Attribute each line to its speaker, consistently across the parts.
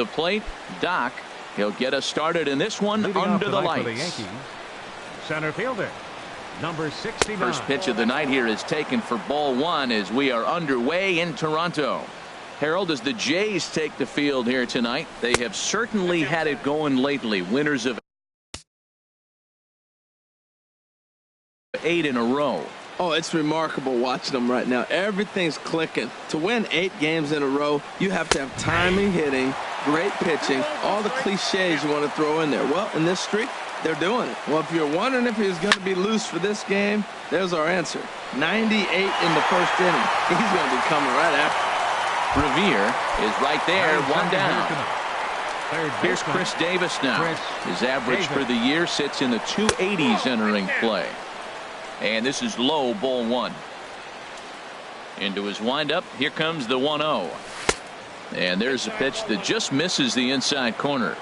Speaker 1: the plate. Doc, he'll get us started in this one.
Speaker 2: Leading
Speaker 1: under the lights.
Speaker 2: For the Yankees, center fielder, number 69.
Speaker 1: First pitch of the night here is taken for ball one as we are underway in Toronto. Harold, as the Jays take the field here tonight, they have certainly had it going lately. Winners of 8 in a row.
Speaker 3: Oh, it's remarkable watching them right now. Everything's clicking. To win 8 games in a row, you have to have timing hitting, great pitching, all the cliches you want to throw in there. Well, in this streak, they're doing it. Well, if you're wondering if he's going to be loose for this game, there's our answer. 98 in the first inning. He's going to be coming right after.
Speaker 1: Revere is right there, one down. Here's Chris Davis now. His average for the year sits in the 280s entering play. And this is low, ball one. Into his windup, here comes the 1-0. And there's a pitch that just misses the inside corner.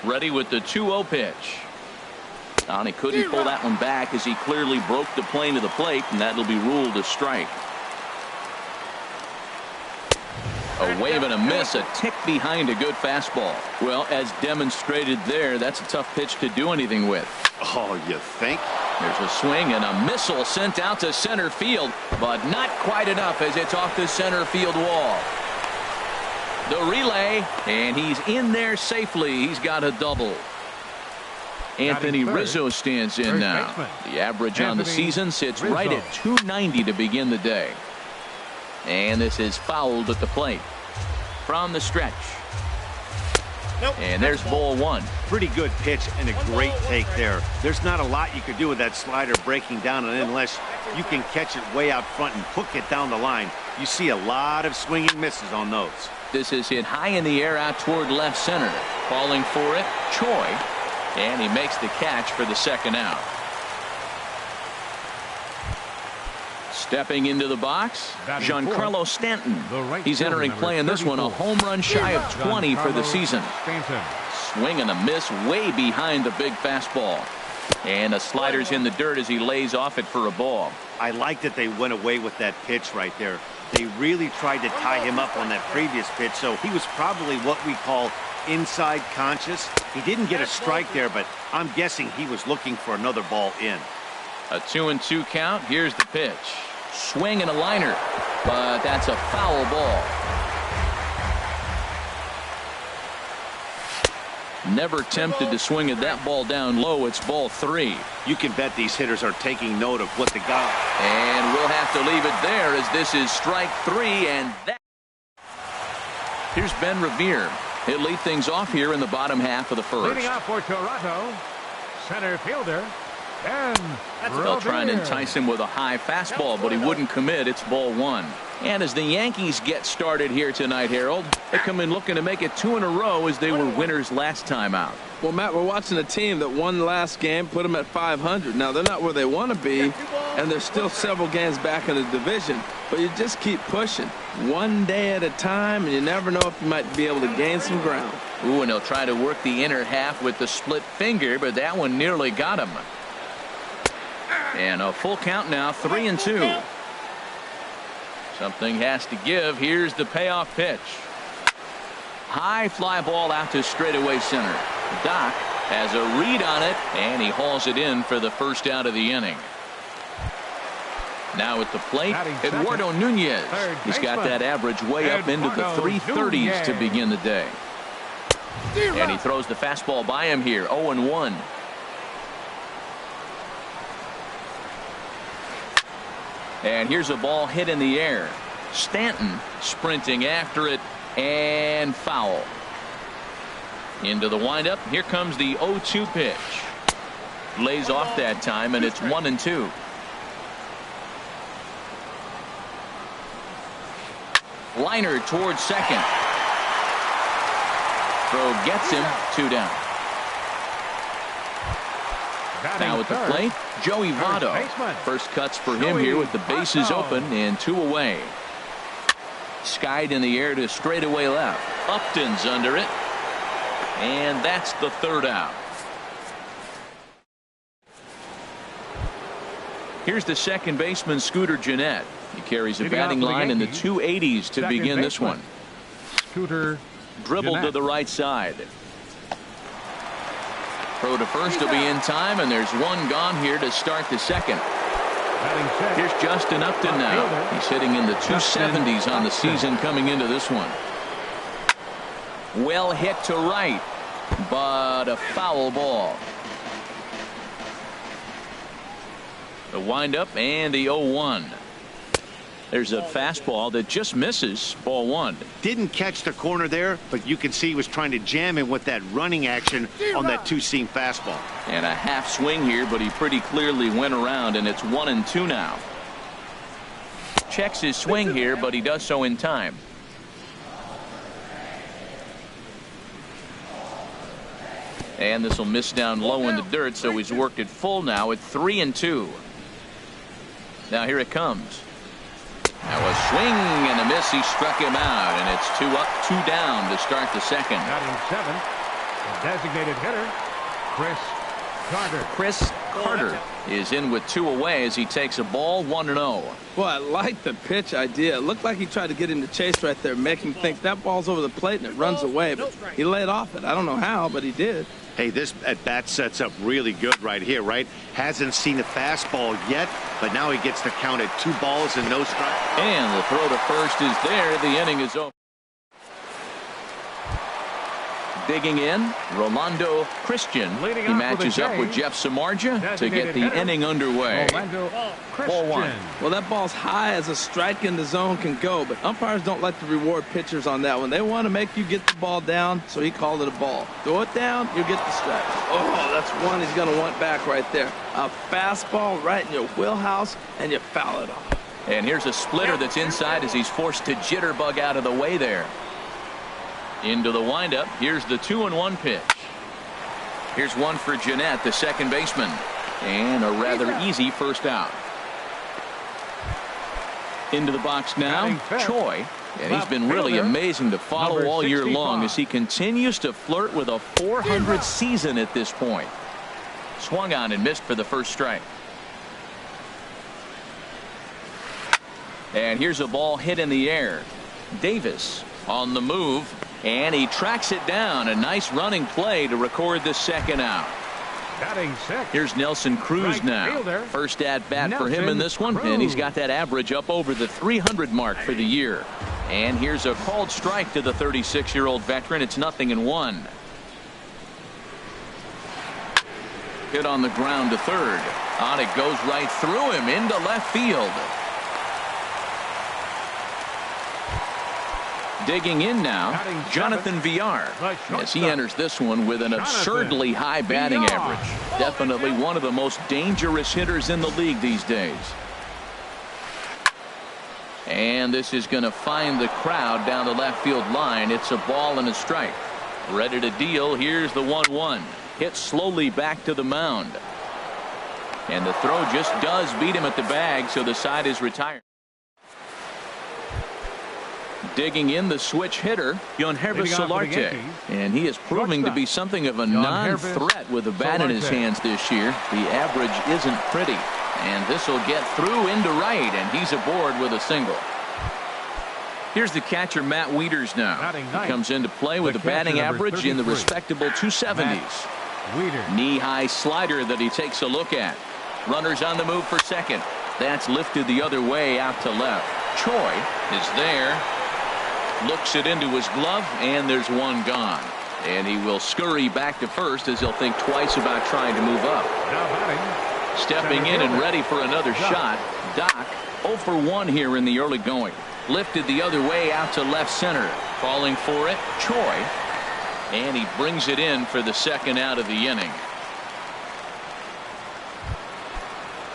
Speaker 1: Ready with the 2-0 pitch. And he couldn't pull that one back as he clearly broke the plane to the plate, and that'll be ruled a strike. A wave and a miss, a tick behind a good fastball. Well, as demonstrated there, that's a tough pitch to do anything with.
Speaker 4: Oh, you think?
Speaker 1: There's a swing and a missile sent out to center field, but not quite enough as it's off the center field wall. The relay, and he's in there safely. He's got a double. Anthony Rizzo stands in now. The average on the season sits right at 290 to begin the day. And this is fouled at the plate. From the stretch. And there's ball one.
Speaker 4: Pretty good pitch and a great take there. There's not a lot you could do with that slider breaking down, and unless you can catch it way out front and hook it down the line, you see a lot of swinging misses on those.
Speaker 1: This is hit high in the air out toward left center. Calling for it, Choi. And he makes the catch for the second out. Stepping into the box, Giancarlo Stanton. He's entering play in this one, a home run shy of 20 for the season. Swing and a miss way behind the big fastball. And the slider's in the dirt as he lays off it for a ball.
Speaker 4: I like that they went away with that pitch right there. They really tried to tie him up on that previous pitch, so he was probably what we call inside conscious. He didn't get a strike there, but I'm guessing he was looking for another ball in.
Speaker 1: A 2-2 count. Here's the pitch. Swing and a liner, but that's a foul ball. Never tempted to swing at that ball down low. It's ball 3.
Speaker 4: You can bet these hitters are taking note of what they got.
Speaker 1: And we'll have to leave it there as this is strike 3. And that. Here's Ben Revere. He'll lead things off here in the bottom half of the first.
Speaker 2: Leading off for Toronto, center fielder.
Speaker 1: They'll try and entice him with a high fastball, but he wouldn't commit. It's ball 1. And as the Yankees get started here tonight, Harold, they come in looking to make it 2 in a row as they were winners last time out.
Speaker 3: Well, Matt, we're watching a team that won last game, put them at 500. Now, they're not where they want to be, and there's still several games back in the division. But you just keep pushing one day at a time, and you never know if you might be able to gain some ground.
Speaker 1: Ooh, and they'll try to work the inner half with the split finger, but that one nearly got him. And a full count now, 3-2. Something has to give. Here's the payoff pitch. High fly ball out to straightaway center. Doc has a read on it, and he hauls it in for the first out of the inning. Now at the plate, Eduardo Nunez. He's got that average way up into the 330s to begin the day. And he throws the fastball by him here, 0-1. And here's a ball hit in the air. Stanton sprinting after it, and foul. Into the windup. Here comes the 0-2 pitch. Lays off that time, and it's 1-2. Liner towards second. Throw gets him, 2 down. Now at the plate, Joey Votto. First cuts for him here with the bases open and 2 away. Skied in the air to straightaway left. Upton's under it. And that's the 3rd out. Here's the second baseman, Scooter Gennett. He carries a batting line in the 280s to begin this one.
Speaker 2: Scooter
Speaker 1: dribbled to the right side. Throw to first will be in time, and there's one gone here to start the second. Here's Justin Upton now. He's hitting in the 270s on the season coming into this one. Well hit to right, but a foul ball. The windup and the 0-1. There's a fastball that just misses. Ball one.
Speaker 4: Didn't catch the corner there, but you can see he was trying to jam him with that running action on that two-seam fastball.
Speaker 1: And a half swing here, but he pretty clearly went around, and it's 1-2 now. Checks his swing here, but he does so in time. And this will miss down low in the dirt, so he's worked it full now at 3-2. Now here it comes. Now a swing and a miss. He struck him out, and it's 2 up, 2 down to start the second.
Speaker 2: Batting seventh, the designated hitter, Chris Carter.
Speaker 1: Chris Carter is in with 2 away as he takes a ball 1-0.
Speaker 3: Well, I like the pitch idea. It looked like he tried to get him to chase right there, make him think that ball's over the plate and it runs away, but he laid off it. I don't know how, but he did.
Speaker 4: Hey, this at-bat sets up really good right here, right? Hasn't seen a fastball yet, but now he gets to count at 2 balls and no strikes.
Speaker 1: And the throw to first is there. The inning is over. Digging in, Rolando Christian. He matches up with Jeff Samardzija to get the inning underway. Ball one.
Speaker 3: Well, that ball's high as a strike in the zone can go, but umpires don't like to reward pitchers on that one. They want to make you get the ball down, so he called it a ball. Throw it down, you get the strike. Oh, that's one he's going to want back right there. A fastball right in your wheelhouse, and you foul it off.
Speaker 1: And here's a splitter that's inside as he's forced to jitterbug out of the way there. Into the windup. Here's the 2-1 pitch. Here's one for Jeanette, the second baseman, and a rather easy first out. Into the box now, Choi, and he's been really amazing to follow all year long as he continues to flirt with a 400 season at this point. Swung on and missed for the first strike. And here's a ball hit in the air. Davis on the move. And he tracks it down. A nice running play to record the second out.
Speaker 2: Batting sixth.
Speaker 1: Here's Nelson Cruz now. First at bat for him in this one, and he's got that average up over the 300 mark for the year. And here's a called strike to the 36-year-old veteran. It's 0-1. Hit on the ground to third. On it goes right through him into left field. Digging in now, Jonathan Villar, as he enters this one with an absurdly high batting average. Definitely one of the most dangerous hitters in the league these days. And this is going to find the crowd down the left field line. It's a ball and a strike. Ready to deal. Here's the 1-1. Hit slowly back to the mound. And the throw just does beat him at the bag, so the side is retired. Digging in, the switch hitter, Yonhervis Solarte, and he is proving to be something of a non-threat with the bat in his hands this year. The average isn't pretty, and this will get through into right, and he's aboard with a single. Here's the catcher, Matt Wieters now. He comes into play with a batting average in the respectable 270s. Knee-high slider that he takes a look at. Runners on the move for second. That's lifted the other way out to left. Choi is there. Looks it into his glove, and there's one gone. And he will scurry back to first as he'll think twice about trying to move up. Stepping in and ready for another shot. Doc 0 for 1 here in the early going. Lifted the other way out to left center. Falling for it, Choi. And he brings it in for the second out of the inning.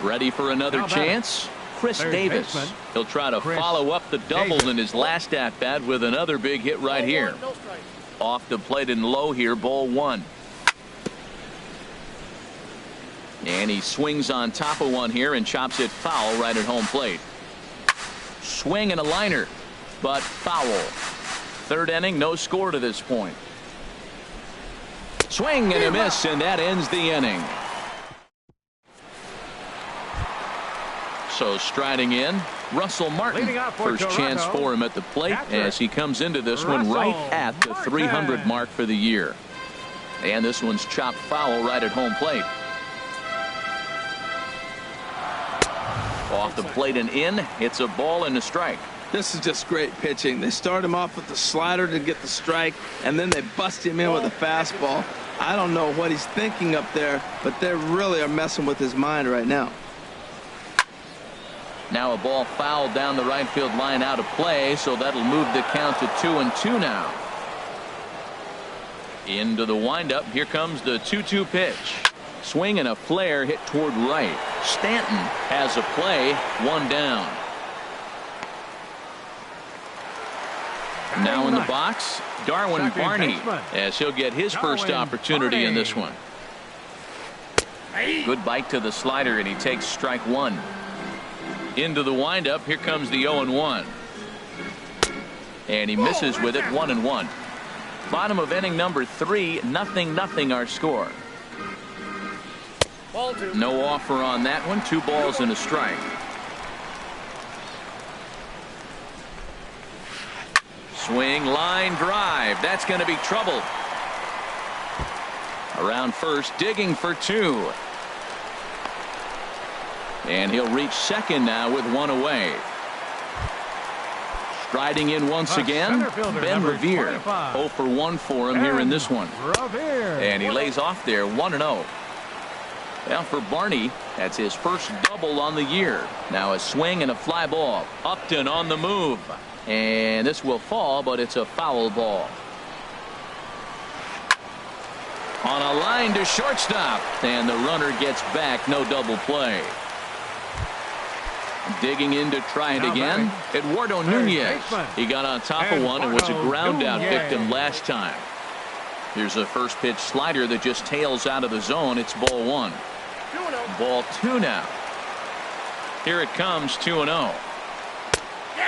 Speaker 1: Ready for another chance? Chris Davis. He'll try to follow up the double in his last at bat with another big hit right here. Off the plate and low here, ball one. And he swings on top of one here and chops it foul right at home plate. Swing and a liner, but foul. Third inning, no score to this point. Swing and a miss, and that ends the inning. So striding in, Russell Martin. First chance for him at the plate as he comes into this one right at the 300 mark for the year. And this one's chopped foul right at home plate. Off the plate and in. It's a ball and a strike.
Speaker 3: This is just great pitching. They start him off with the slider to get the strike, and then they bust him in with a fastball. I don't know what he's thinking up there, but they really are messing with his mind right now.
Speaker 1: Now a ball fouled down the right field line out of play, so that'll move the count to 2-2 now. Into the windup. Here comes the 2-2 pitch. Swing and a flare hit toward right. Stanton has a play. One down. Now in the box, Darwin Barney, as he'll get his first opportunity in this one. Good bite to the slider, and he takes strike one. Into the windup. Here comes the 0-1. And he misses with it. 1-1. Bottom of inning number 3. 0-0 our score. No offer on that one. 2 balls and a strike. Swing, line drive. That's going to be trouble. Around first, digging for 2. And he'll reach second now with 1 away. Striding in once again, Ben Revere. 0 for 1 for him here in this one. And he lays off there, 1-0. Now for Barney, that's his first double on the year. Now a swing and a fly ball. Upton on the move. And this will fall, but it's a foul ball. On a line to shortstop. And the runner gets back. No double play. Digging in to try it again. Eduardo Nunez. He got on top of one and was a ground out victim last time. Here's a first pitch slider that just tails out of the zone. It's ball 1. Ball 2 now. Here it comes, 2-0.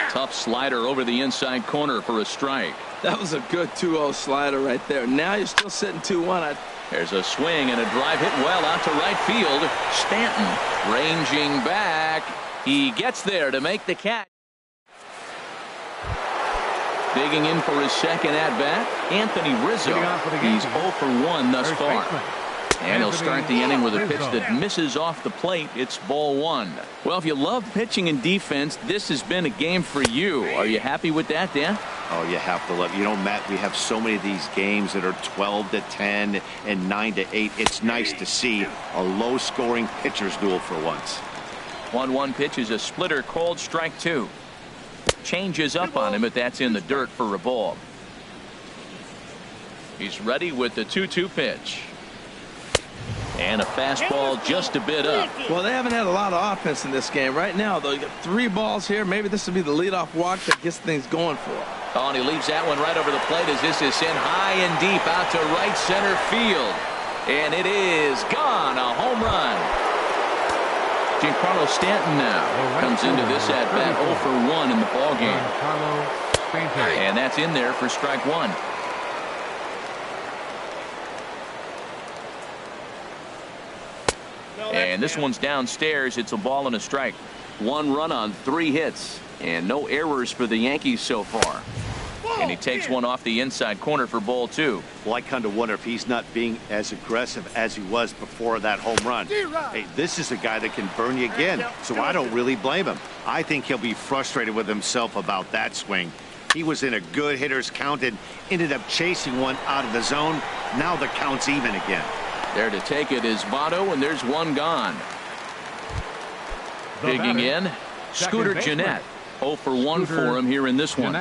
Speaker 1: Tough slider over the inside corner for a strike.
Speaker 3: That was a good 2-0 slider right there. Now you're still sitting 2-1.
Speaker 1: There's a swing and a drive hit well out to right field. Stanton ranging back. He gets there to make the catch. Digging in for his second at-bat, Anthony Rizzo. He's 0 for 1 thus far. And he'll start the inning with a pitch that misses off the plate. It's ball 1. Well, if you love pitching and defense, this has been a game for you. Are you happy with that, Dan?
Speaker 4: Oh, you have to love it. You know, Matt, we have so many of these games that are 12-10 and 9-8. It's nice to see a low-scoring pitcher's duel for once.
Speaker 1: 1-1 pitch is a splitter, called strike 2. Changes up on him, but that's in the dirt for a ball. He's ready with the 2-2 pitch. And a fastball just a bit up.
Speaker 3: Well, they haven't had a lot of offense in this game. Right now, though, you got 3 balls here. Maybe this will be the leadoff walk that gets things going for him.
Speaker 1: Oh, and he leaves that one right over the plate as this is sent high and deep out to right center field. And it is gone. A home run. Giancarlo Stanton now comes into this at-bat 0 for 1 in the ballgame. And that's in there for strike 1. And this one's downstairs. It's a ball and a strike. 1 run on 3 hits. And no errors for the Yankees so far. And he takes one off the inside corner for ball 2.
Speaker 4: Well, I kind of wonder if he's not being as aggressive as he was before that home run. Hey, this is a guy that can burn you again, so I don't really blame him. I think he'll be frustrated with himself about that swing. He was in a good hitter's count and ended up chasing one out of the zone. Now the count's even again.
Speaker 1: There to take it is Votto, and there's one gone. Digging in, Scooter Gennett. 0 for 1 for him here in this one.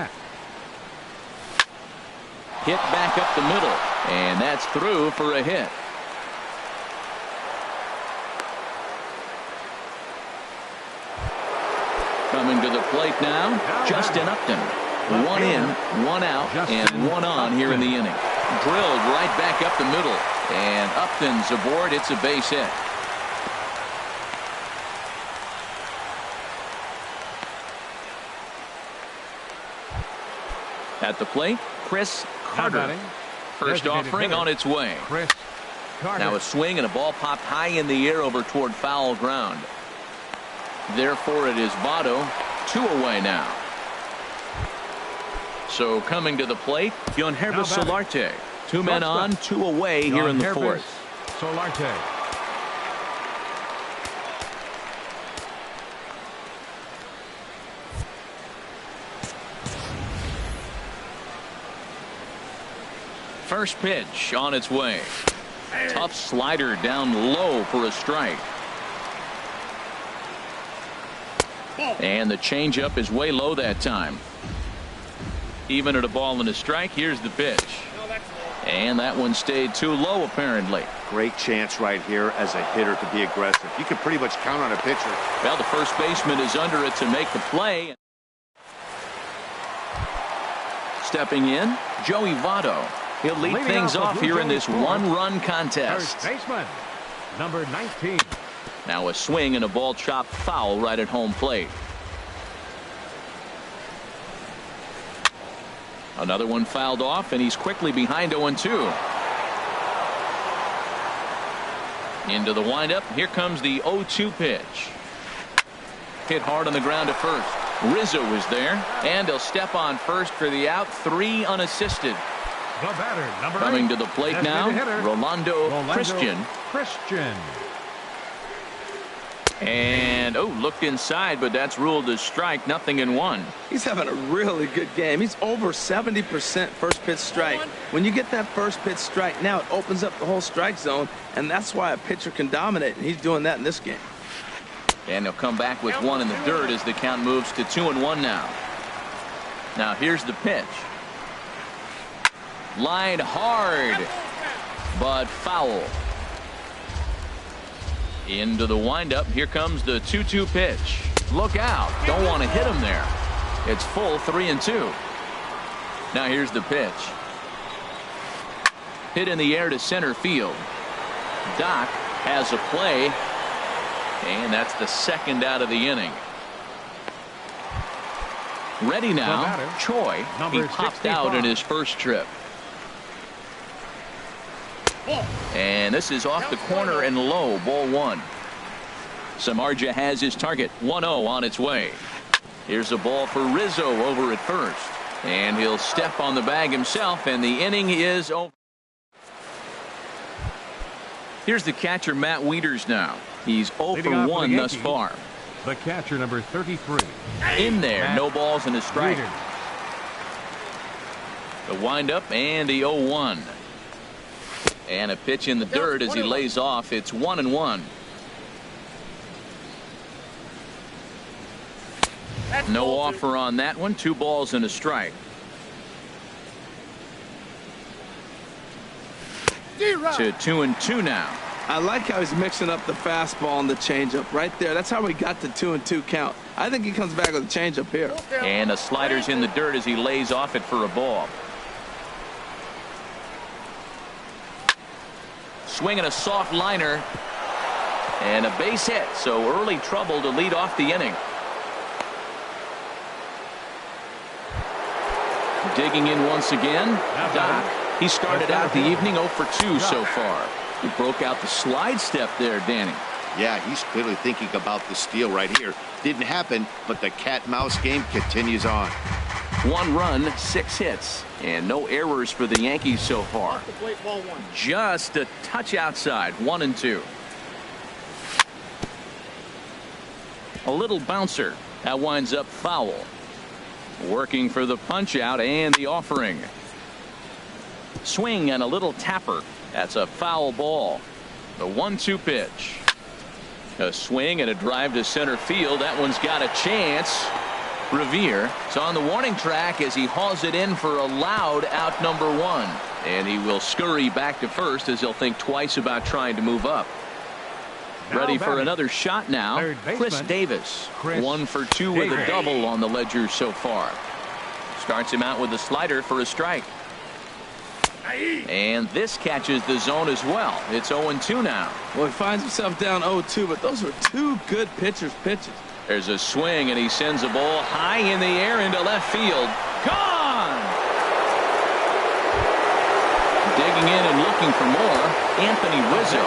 Speaker 1: Hit back up the middle, and that's through for a hit. Coming to the plate now, Justin Upton. 1 in, 1 out, and 1 on here in the inning. Drilled right back up the middle, and Upton's aboard. It's a base hit. At the plate, Chris Carter. First offering on its way. Now a swing and a ball popped high in the air over toward foul ground. Therefore it is Votto. 2 away now. So coming to the plate, Yangervis Solarte. 2 men on, 2 away here in the 4th.
Speaker 2: Solarte.
Speaker 1: First pitch on its way. Tough slider down low for a strike. And the changeup is way low that time. Even at a ball and a strike, here's the pitch. And that one stayed too low, apparently.
Speaker 4: Great chance right here as a hitter to be aggressive. You can pretty much count on a pitcher.
Speaker 1: Well, the first baseman is under it to make the play. Stepping in, Joey Votto. He'll lead things off here in this 1-run contest.
Speaker 2: First baseman, number 19.
Speaker 1: Now a swing and a ball chopped foul right at home plate. Another one fouled off, and he's quickly behind 0-2. Into the windup. Here comes the 0-2 pitch. Hit hard on the ground to first. Rizzo is there, and he'll step on first for the out. 3 unassisted.
Speaker 2: The batter, number
Speaker 1: Coming
Speaker 2: 8.
Speaker 1: to the plate now, Rolando Christian. And, looked inside, but that's ruled as strike. 0-1.
Speaker 3: He's having a really good game. He's over 70% first pitch strike. When you get that first pitch strike, now it opens up the whole strike zone, and that's why a pitcher can dominate, and he's doing that in this game.
Speaker 1: And he'll come back with 1 in the dirt as the count moves to 2-1 now. Now here's the pitch. Line hard, but foul. Into the windup. Here comes the 2-2 pitch. Look out. Don't want to hit him there. It's full 3-2. Now here's the pitch. Hit in the air to center field. Doc has a play. And that's the second out of the inning. Ready now. Choi. He popped out in his first trip. And this is off the corner and low. Ball 1. Samardzija has his target. 1-0 on its way. Here's a ball for Rizzo over at first. And he'll step on the bag himself, and the inning is over. Here's the catcher, Matt Wieters now. He's 0 for 1 thus far.
Speaker 2: The catcher, number 33.
Speaker 1: In there. No balls and a strike. The windup and the 0-1. And a pitch in the dirt as he lays off. It's 1-1. No offer on that one. 2 balls and a strike. To 2-2 now.
Speaker 3: I like how he's mixing up the fastball and the changeup right there. That's how we got the 2-2 count. I think he comes back with a changeup here.
Speaker 1: And a slider's in the dirt as he lays off it for a ball. Swinging a soft liner. And a base hit. So early trouble to lead off the inning. Digging in once again. Doc. He started out the evening 0 for 2 so far. He broke out the slide step there, Danny.
Speaker 4: Yeah, he's clearly thinking about the steal right here. Didn't happen, but the cat-mouse game continues on.
Speaker 1: 1 run, 6 hits, and no errors for the Yankees so far. Just a touch outside. 1-2. A little bouncer. That winds up foul. Working for the punch out and the offering. Swing and a little tapper. That's a foul ball. The 1-2 pitch. A swing and a drive to center field. That one's got a chance. Revere is on the warning track as he hauls it in for a loud out number 1. And he will scurry back to first as he'll think twice about trying to move up. Ready for another shot now. Chris Davis. 1 for 2 with a double on the ledger so far. Starts him out with a slider for a strike. And this catches the zone as well. It's 0-2 now.
Speaker 3: Well, he finds himself down 0-2, but those were 2 good pitchers' pitches.
Speaker 1: There's a swing, and he sends a ball high in the air into left field. Gone! Digging in and looking for more. Anthony Rizzo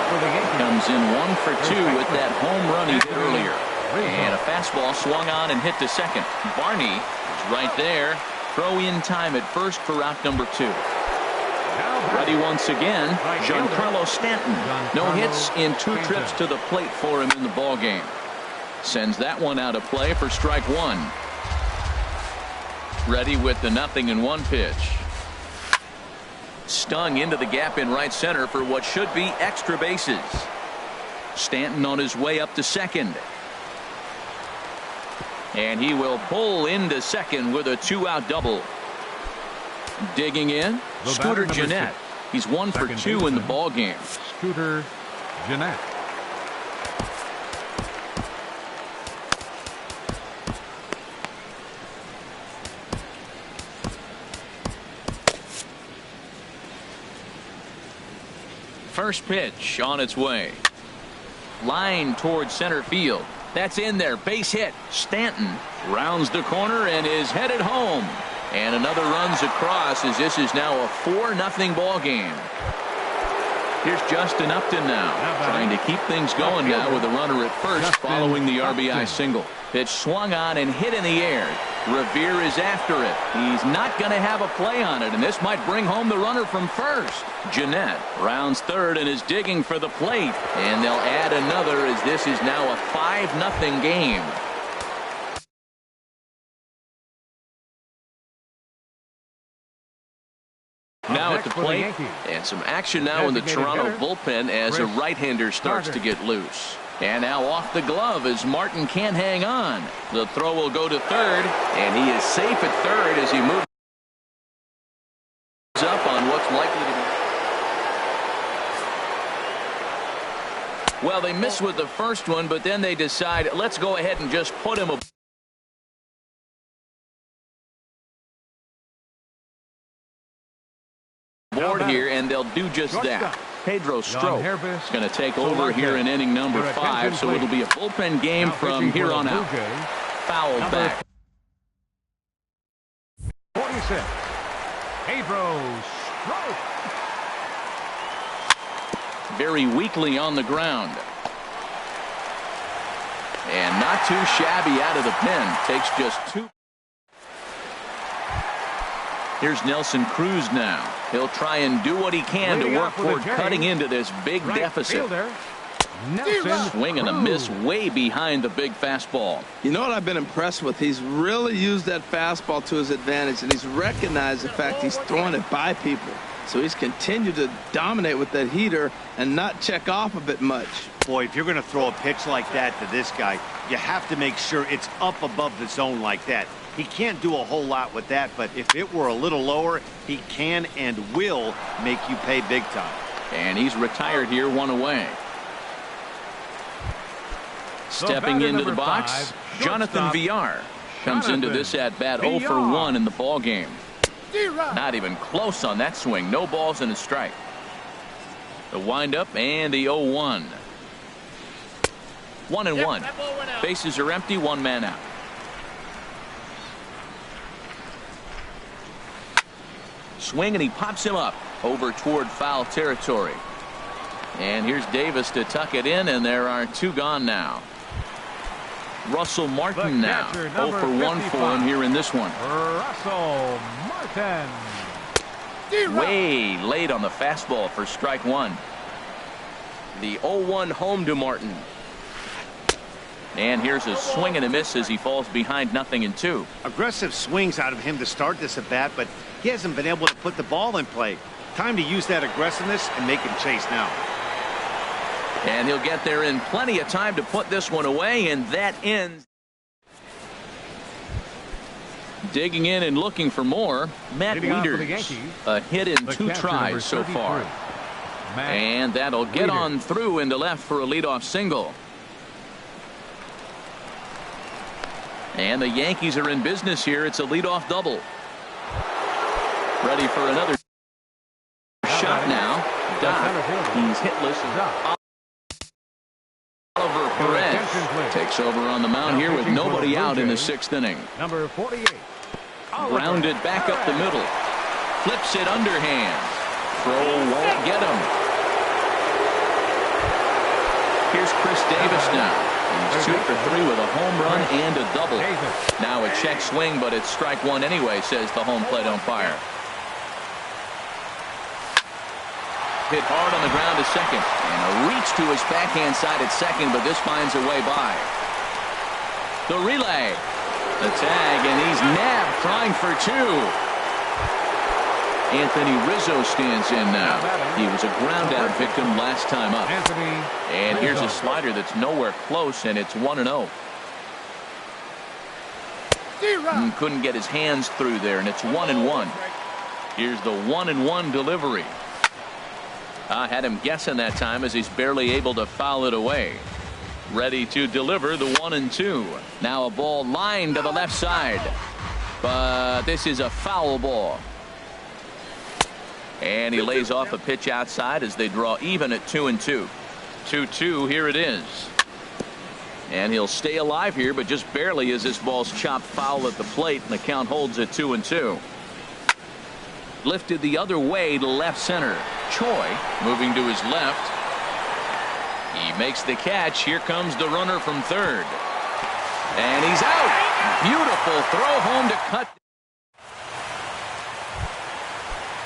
Speaker 1: comes in 1 for 2 with that home run he hit earlier. And a fastball swung on and hit to second. Barney is right there. Throw in time at first for out number 2. Ready once again, Giancarlo Stanton. No hits in 2 trips to the plate for him in the ball game. Sends that one out of play for strike 1. Ready with the 0-1 pitch. Stung into the gap in right center for what should be extra bases. Stanton on his way up to second. And he will pull into second with a 2-out double. Digging in, Scooter Gennett. He's 1 for 2 in the ball game.
Speaker 2: Scooter Gennett.
Speaker 1: First pitch on its way. Line towards center field. That's in there. Base hit. Stanton rounds the corner and is headed home. And another runs across as this is now a 4-0 ball game. Here's Justin Upton now, trying to keep things going now with a runner at first following the RBI single. Pitch swung on and hit in the air. Revere is after it. He's not going to have a play on it, and this might bring home the runner from first. Gennett rounds third and is digging for the plate. And they'll add another as this is now a 5-0 game. Now at the plate, and some action now in the Toronto bullpen as a right-hander starts to get loose. And now off the glove as Martin can't hang on. The throw will go to third, and he is safe at third as he moves up on what's likely to be. Well, they miss with the first one, but then they decide, let's go ahead and just put him aboard here, and they'll do just that. Pedro Strop is going to take over here in inning number 5, so it'll be a bullpen game from here on out. Foul back.
Speaker 2: 46. Pedro Strop.
Speaker 1: Very weakly on the ground. And not too shabby out of the pen. Takes just 2. Here's Nelson Cruz now. He'll try and do what he can to work toward cutting into this big deficit. Swing and a miss way behind the big fastball.
Speaker 3: You know what I've been impressed with? He's really used that fastball to his advantage, and he's recognized the fact he's throwing it by people. So he's continued to dominate with that heater and not check off a bit much.
Speaker 4: Boy, if you're going to throw a pitch like that to this guy, you have to make sure it's up above the zone like that. He can't do a whole lot with that, but if it were a little lower, he can and will make you pay big time.
Speaker 1: And he's retired here, 1 away. Stepping into the box, Jonathan Villar comes into this at-bat 0 for 1 in the ball game. Not even close on that swing. No balls and a strike. The windup and the 0-1. 1-1. Bases are empty, 1 man out. Swing and he pops him up over toward foul territory. And here's Davis to tuck it in, and there are 2 gone now. Russell Martin now 0 for 1 for him here in this one.
Speaker 2: Russell Martin.
Speaker 1: Way late on the fastball for strike 1. The 0-1 home to Martin. And here's a swing and a miss as he falls behind 0-2.
Speaker 4: Aggressive swings out of him to start this at bat, but he hasn't been able to put the ball in play. Time to use that aggressiveness and make him chase now.
Speaker 1: And he'll get there in plenty of time to put this one away, and that ends. Digging in and looking for more, Matt Wieters. A hit in 2 tries so far. And that'll get on through into left for a leadoff single. And the Yankees are in business here. It's a leadoff double. Ready for another shot now. Doc, he's hitless. Oliver Perez takes over on the mound here with nobody out in the 6th inning.
Speaker 2: Number 48.
Speaker 1: Grounded back up the middle. Flips it underhand. Throw won't get him. Here's Chris Davis now. He's 2 for 3 with a home run and a double. Now a check swing, but it's strike one anyway, says the home plate umpire. Hit hard on the ground to second, and a reach to his backhand side at second, but this finds a way by. The relay, the tag, and he's nabbed, trying for 2. Anthony Rizzo stands in now. He was a ground out victim last time up. And here's a slider that's nowhere close, and it's 1-0. Couldn't get his hands through there, and it's 1-1. Here's the 1-1 delivery. I had him guessing that time as he's barely able to foul it away. Ready to deliver the 1-2. Now a ball lined to the left side, but this is a foul ball. And he lays off a pitch outside as they draw even at 2-2. 2-2, here it is. And he'll stay alive here, but just barely as this ball's chopped foul at the plate, and the count holds at 2-2. Lifted the other way to left center. Choi moving to his left. He makes the catch. Here comes the runner from third. And he's out. Beautiful throw home to cut.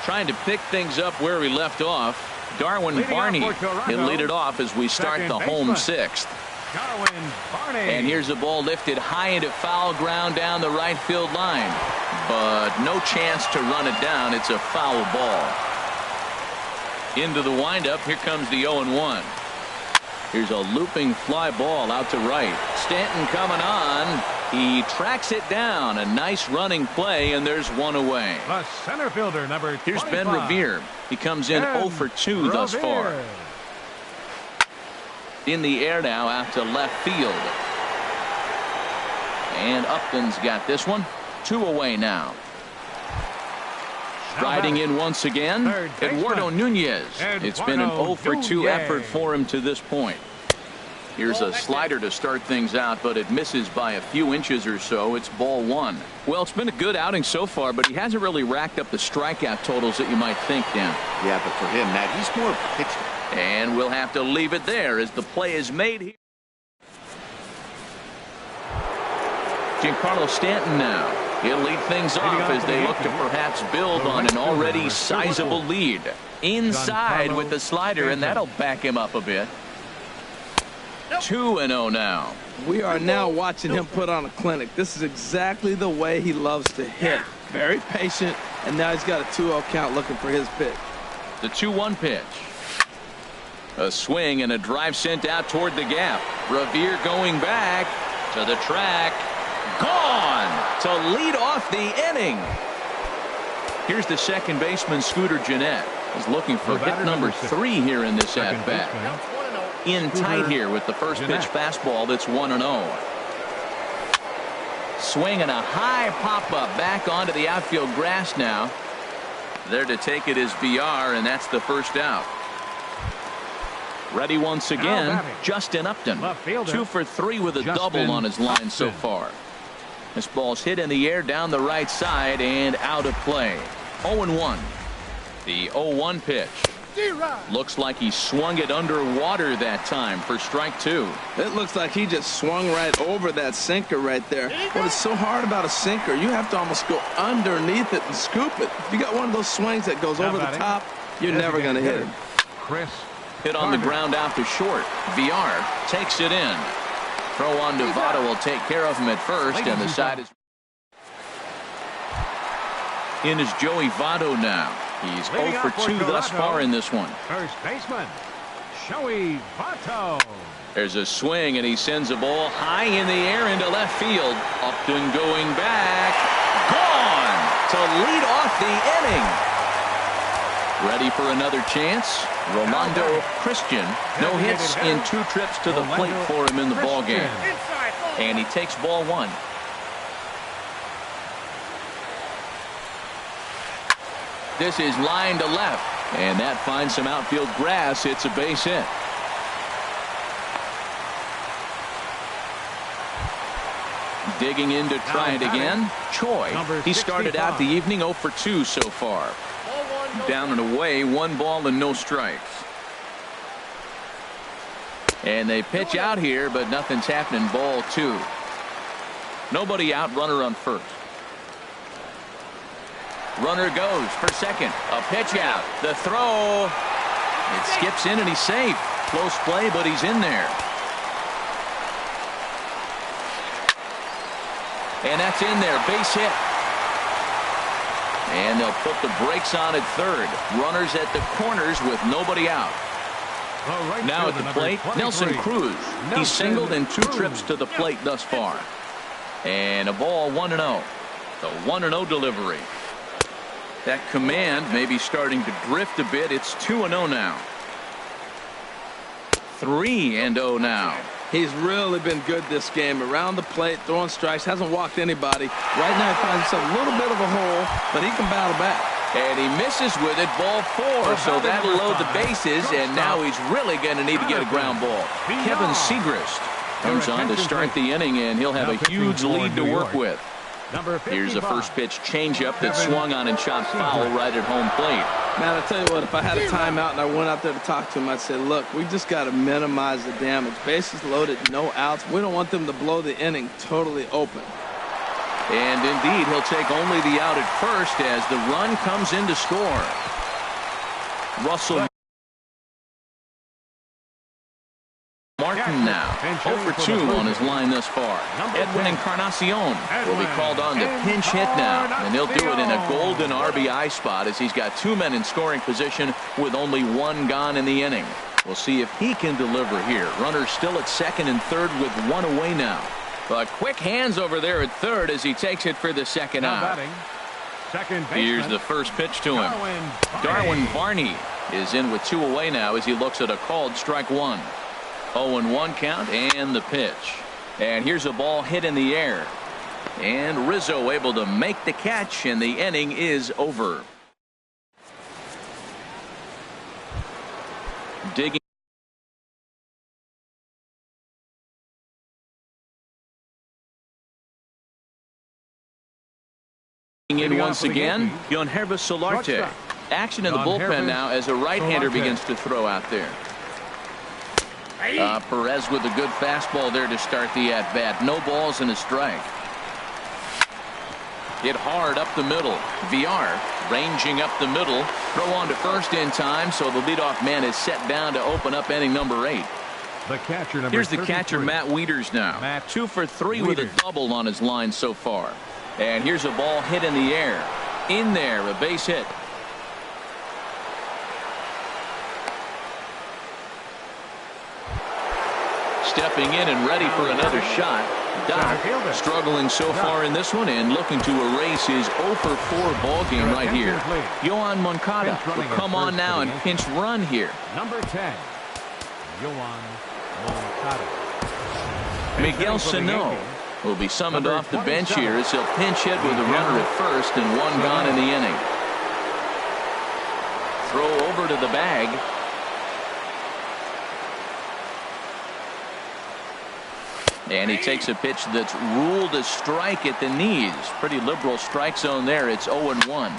Speaker 1: Trying to pick things up where we left off. Darwin Barney will lead it off as we start the home sixth. And here's the ball lifted high into foul ground down the right field line. But no chance to run it down. It's a foul ball. Into the windup. Here comes the 0-1. Here's a looping fly ball out to right. Stanton coming on. He tracks it down. A nice running play, and there's one away.
Speaker 2: The center fielder, number 25.
Speaker 1: Here's Ben Revere. He comes in 0 for 2 thus far. In the air now out to left field. And Upton's got this one. 2 away now. Striding in once again, Eduardo Nunez. It's been an 0 for 2 effort for him to this point. Here's a slider to start things out, but it misses by a few inches or so. It's ball 1. Well, it's been a good outing so far, but he hasn't really racked up the strikeout totals that you might think, Dan.
Speaker 4: Yeah, but for him, Matt, he's more of a pitcher.
Speaker 1: And we'll have to leave it there as the play is made here. Giancarlo Stanton now. He'll lead things off as they look to perhaps build on an already sizable lead. Inside with the slider, and that'll back him up a bit. 2-0 now.
Speaker 3: We are now watching him put on a clinic. This is exactly the way he loves to hit. Very patient, and now he's got a 2-0 count looking for his pitch.
Speaker 1: The 2-1 pitch. A swing and a drive sent out toward the gap. Revere going back to the track. Gone to lead off the inning. Here's the second baseman, Scooter Gennett, is looking for hit number 3 here in this at bat. In tight here with the first pitch fastball. That's 1-0. Swing and a high pop up back onto the outfield grass now. There to take it is VR, and that's the first out. Ready once again, Justin Upton. 2 for 3 with a double on his line so far. This ball's hit in the air down the right side and out of play. 0-1. The 0-1 pitch. Looks like he swung it underwater that time for strike 2.
Speaker 3: It looks like he just swung right over that sinker right there. What is so hard about a sinker, you have to almost go underneath it and scoop it. If you got one of those swings that goes over the top, you're never going to hit it.
Speaker 2: Chris.
Speaker 1: Hit on the ground out to short. VR takes it in. Throw on to Votto will take care of him at first, and the side is in is Joey Votto now. He's 0 for 2 thus far in this one.
Speaker 2: First baseman, Joey Votto.
Speaker 1: There's a swing, and he sends a ball high in the air into left field. Upton going back. Gone to lead off the inning. Ready for another chance. Rolando Christian. No hits in 2 trips to the plate for him in the ball game. And he takes ball 1. This is line to left, and that finds some outfield grass. It's a base hit. Digging in to try it again. Choi. He started out the evening 0 for 2 so far. Down and away, 1 ball and no strikes. And they pitch out here, but nothing's happening. Ball 2. Nobody out, runner on first. Runner goes for second. A pitch out. The throw. It skips in and he's safe. Close play, but he's in there. And that's in there. Base hit. And they'll put the brakes on at third. Runners at the corners with nobody out. Now at the plate, Nelson Cruz. He's singled in 2 trips to the plate thus far. And a ball 1-0. The 1-0 delivery. That command may be starting to drift a bit. It's 2-0 now. 3-0 now.
Speaker 3: He's really been good this game. Around the plate, throwing strikes, hasn't walked anybody. Right now he finds himself a little bit of a hole, but he can battle back.
Speaker 1: And he misses with it, ball 4. So that'll load the bases, and now he's really going to need to get a ground ball. Kevin Segrist comes on to start the inning, and he'll have a huge lead to work with. Here's a first pitch changeup that swung on and shot foul right at home plate.
Speaker 3: Man, I tell you what, if I had a timeout and I went out there to talk to him, I'd say, look, we just got to minimize the damage. Bases loaded, no outs. We don't want them to blow the inning totally open.
Speaker 1: And indeed, he'll take only the out at first as the run comes in to score. Russell Martin now 0 for 2 on his line thus far. Edwin Encarnacion will be called on to pinch hit now, and he'll do it in a golden RBI spot as he's got 2 men in scoring position with only 1 gone in the inning. We'll see if he can deliver here. Runners still at second and third with 1 away now. But quick hands over there at third as he takes it for the second out. Here's the first pitch to him. Darwin Barney is in with 2 away now as he looks at a called strike 1. 0-1 count and the pitch. And here's a ball hit in the air. And Rizzo able to make the catch, and the inning is over. Digging in once again, Yonhervis Solarte. Action in the bullpen now as a right-hander begins to throw out there. Perez with a good fastball there to start the at-bat. No balls and a strike. Hit hard up the middle. VR ranging up the middle. Throw on to first in time, so the leadoff man is set down to open up inning number 8. Here's the catcher, Matt Wieters now. 2 for 3 with a double on his line so far. And here's a ball hit in the air. In there, a base hit. Stepping in and ready for another shot. Doc struggling so far in this one and looking to erase his 0 for 4 ball game right here. Yoan Moncada will come on now and pinch run here.
Speaker 2: Number 10, Yoan Moncada.
Speaker 1: Miguel Sano will be summoned off the bench here as he'll pinch hit with a runner at first and 1 gone in the inning. Throw over to the bag. And he takes a pitch that's ruled a strike at the knees. Pretty liberal strike zone there. It's 0-1.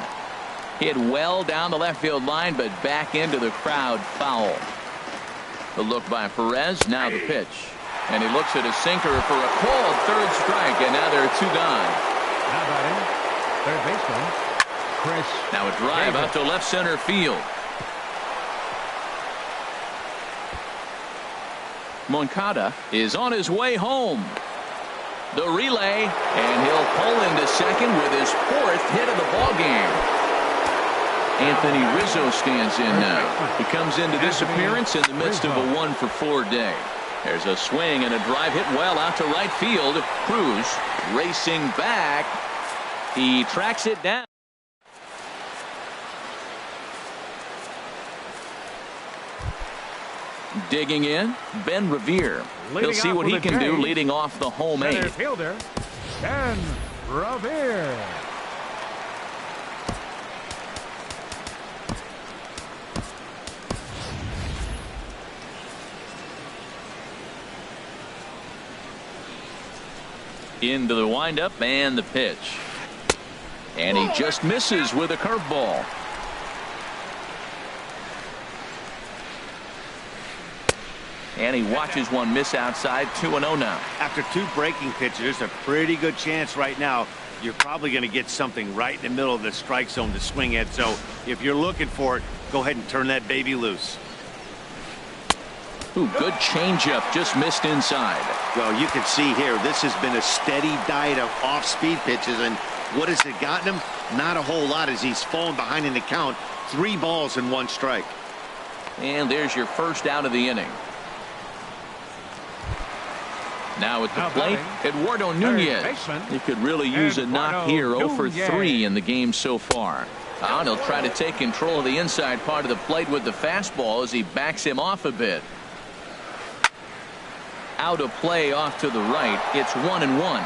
Speaker 1: Hit well down the left field line, but back into the crowd, foul. The look by Perez. Now the pitch. And he looks at a sinker for a called 3rd strike, and now there are 2 gone.
Speaker 2: Now batting, third baseman, Chris.
Speaker 1: Now a drive out to left center field. Moncada is on his way home. The relay, and he'll pull into second with his 4th hit of the ball game. Anthony Rizzo stands in now. He comes into this appearance in the midst of a 1 for 4 day. There's a swing and a drive hit well out to right field. Cruz racing back. He tracks it down. Digging in, Ben Revere. He'll see what he can do leading off the home 8.
Speaker 2: Fielder, Ben Revere.
Speaker 1: Into the windup and the pitch. And he just misses with a curveball. And he watches one miss outside. 2-0 now.
Speaker 4: After two breaking pitches, there's a pretty good chance right now you're probably going to get something right in the middle of the strike zone to swing at. So if you're looking for it, go ahead and turn that baby loose.
Speaker 1: Ooh, good changeup, just missed inside.
Speaker 5: Well, you can see here, this has been a steady diet of off-speed pitches, and what has it gotten him? Not a whole lot as he's fallen behind in the count. 3 balls and 1 strike.
Speaker 1: And there's your first out of the inning. Now at the plate, Eduardo Nunez. He could really use a knock here. 0 for 3 in the game so far. And he'll try to take control of the inside part of the plate with the fastball as he backs him off a bit. Out of play off to the right. It's 1-1.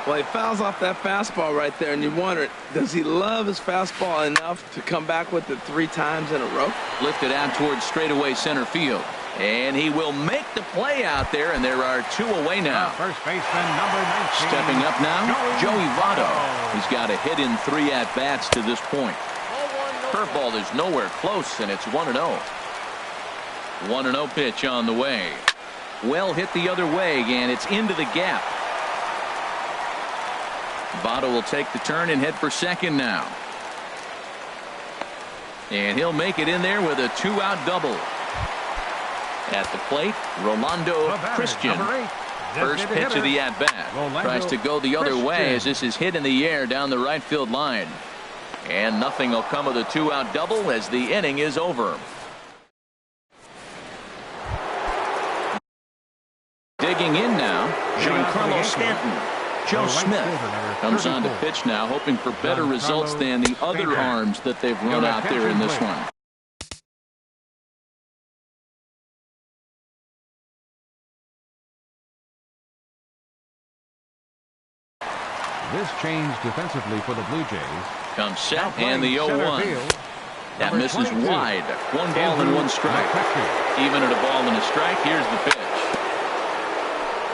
Speaker 3: Well, he fouls off that fastball right there, and you wonder, does he love his fastball enough to come back with it 3 times in a row?
Speaker 1: Lifted out towards straightaway center field. And he will make the play out there, and there are 2 away now.
Speaker 2: First baseman, number 19.
Speaker 1: Stepping up now, Joey Votto. He's got a hit in 3 at-bats to this point. Curveball is nowhere close, and it's 1-0. 1-0 pitch on the way. Well hit the other way, and it's into the gap. Votto will take the turn and head for second now. And he'll make it in there with a 2-out double. At the plate, Rolando Christian. First pitch of the at-bat. Tries to go the other way as this is hit in the air down the right field line. And nothing will come of the 2-out double as the inning is over. Digging in now, Giancarlo Stanton. Joe Smith comes on to pitch now, hoping for better results than the other arms that they've run out there in this one.
Speaker 2: This change defensively for the Blue Jays.
Speaker 1: Comes set and the 0-1. That misses wide. 1 ball and 1 strike. Even at a ball and a strike, here's the pitch.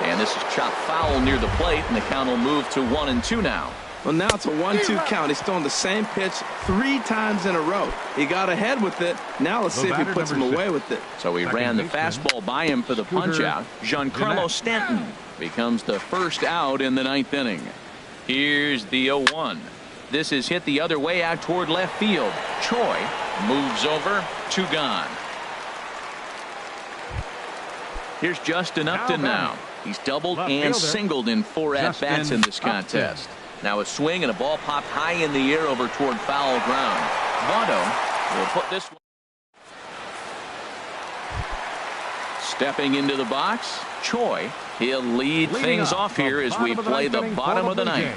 Speaker 1: And this is chopped foul near the plate, and the count will move to 1-2 now.
Speaker 3: Well, now it's a 1-2 count. He's throwing the same pitch 3 times in a row. He got ahead with it. Now let's see if he puts him away with it.
Speaker 1: So he ran the fastball by him for the punch-out. Giancarlo Stanton becomes the first out in the 9th inning. Here's the 0-1. This is hit the other way out toward left field. Choi moves over. 2 gone. Here's Justin Upton now. He's doubled and singled in 4 at-bats in this contest. Now a swing and a ball popped high in the air over toward foul ground. Votto will put this one. Stepping into the box, Choi. He'll lead things off here as we play the bottom of the 9th.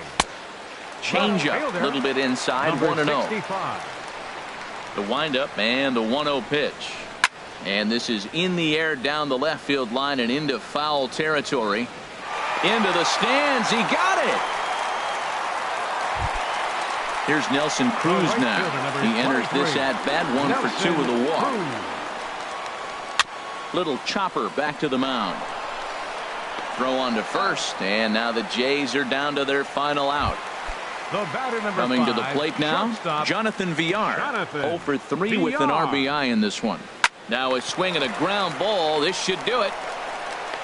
Speaker 1: Change up a little bit inside. 1-0. The windup and the 1-0 pitch. And this is in the air down the left field line and into foul territory. Into the stands. He got it. Here's Nelson Cruz now. He enters this at-bat 1 for 2 with a walk. Little chopper back to the mound. Throw on to first, and now the Jays are down to their final out. Coming to the plate now, Jonathan Villar. 0 for 3 with an RBI in this one. Now a swing and a ground ball. This should do it.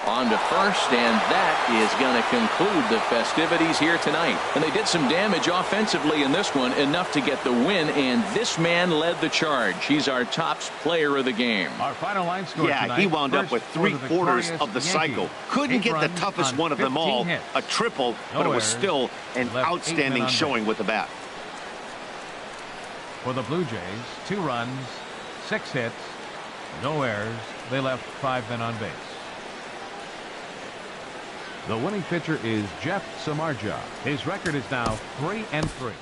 Speaker 1: On to first, and that is going to conclude the festivities here tonight. And they did some damage offensively in this one, enough to get the win, and this man led the charge. He's our top player of the game.
Speaker 2: Our final line score tonight,
Speaker 5: he wound up with 3/4 of the cycle. Couldn't get the toughest one of them all, a triple, but it was still an outstanding showing with the bat.
Speaker 2: For the Blue Jays, 2 runs, 6 hits, no errors. They left 5 men on base. The winning pitcher is Jeff Samardzija. His record is now 3-3.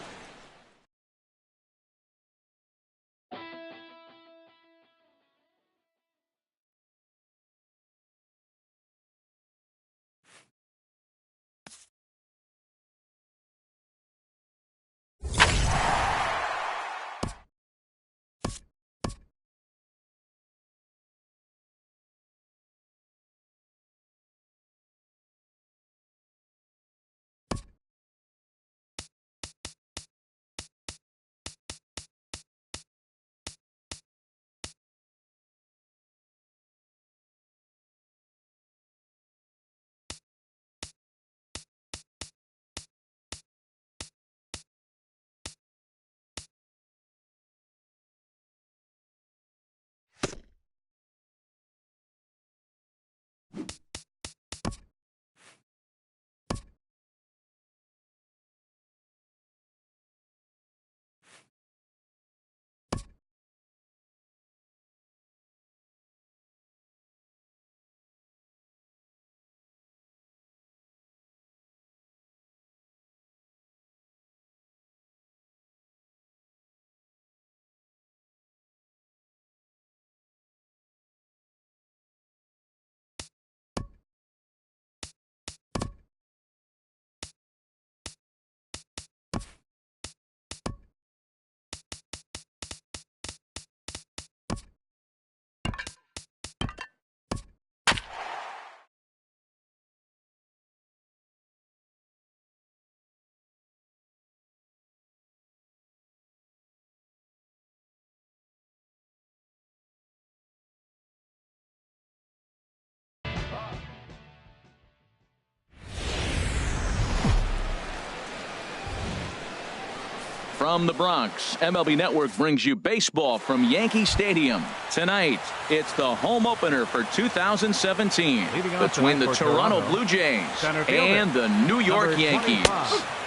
Speaker 1: From the Bronx, MLB Network brings you baseball from Yankee Stadium. Tonight, it's the home opener for 2017 between the Toronto Blue Jays and the New York Yankees.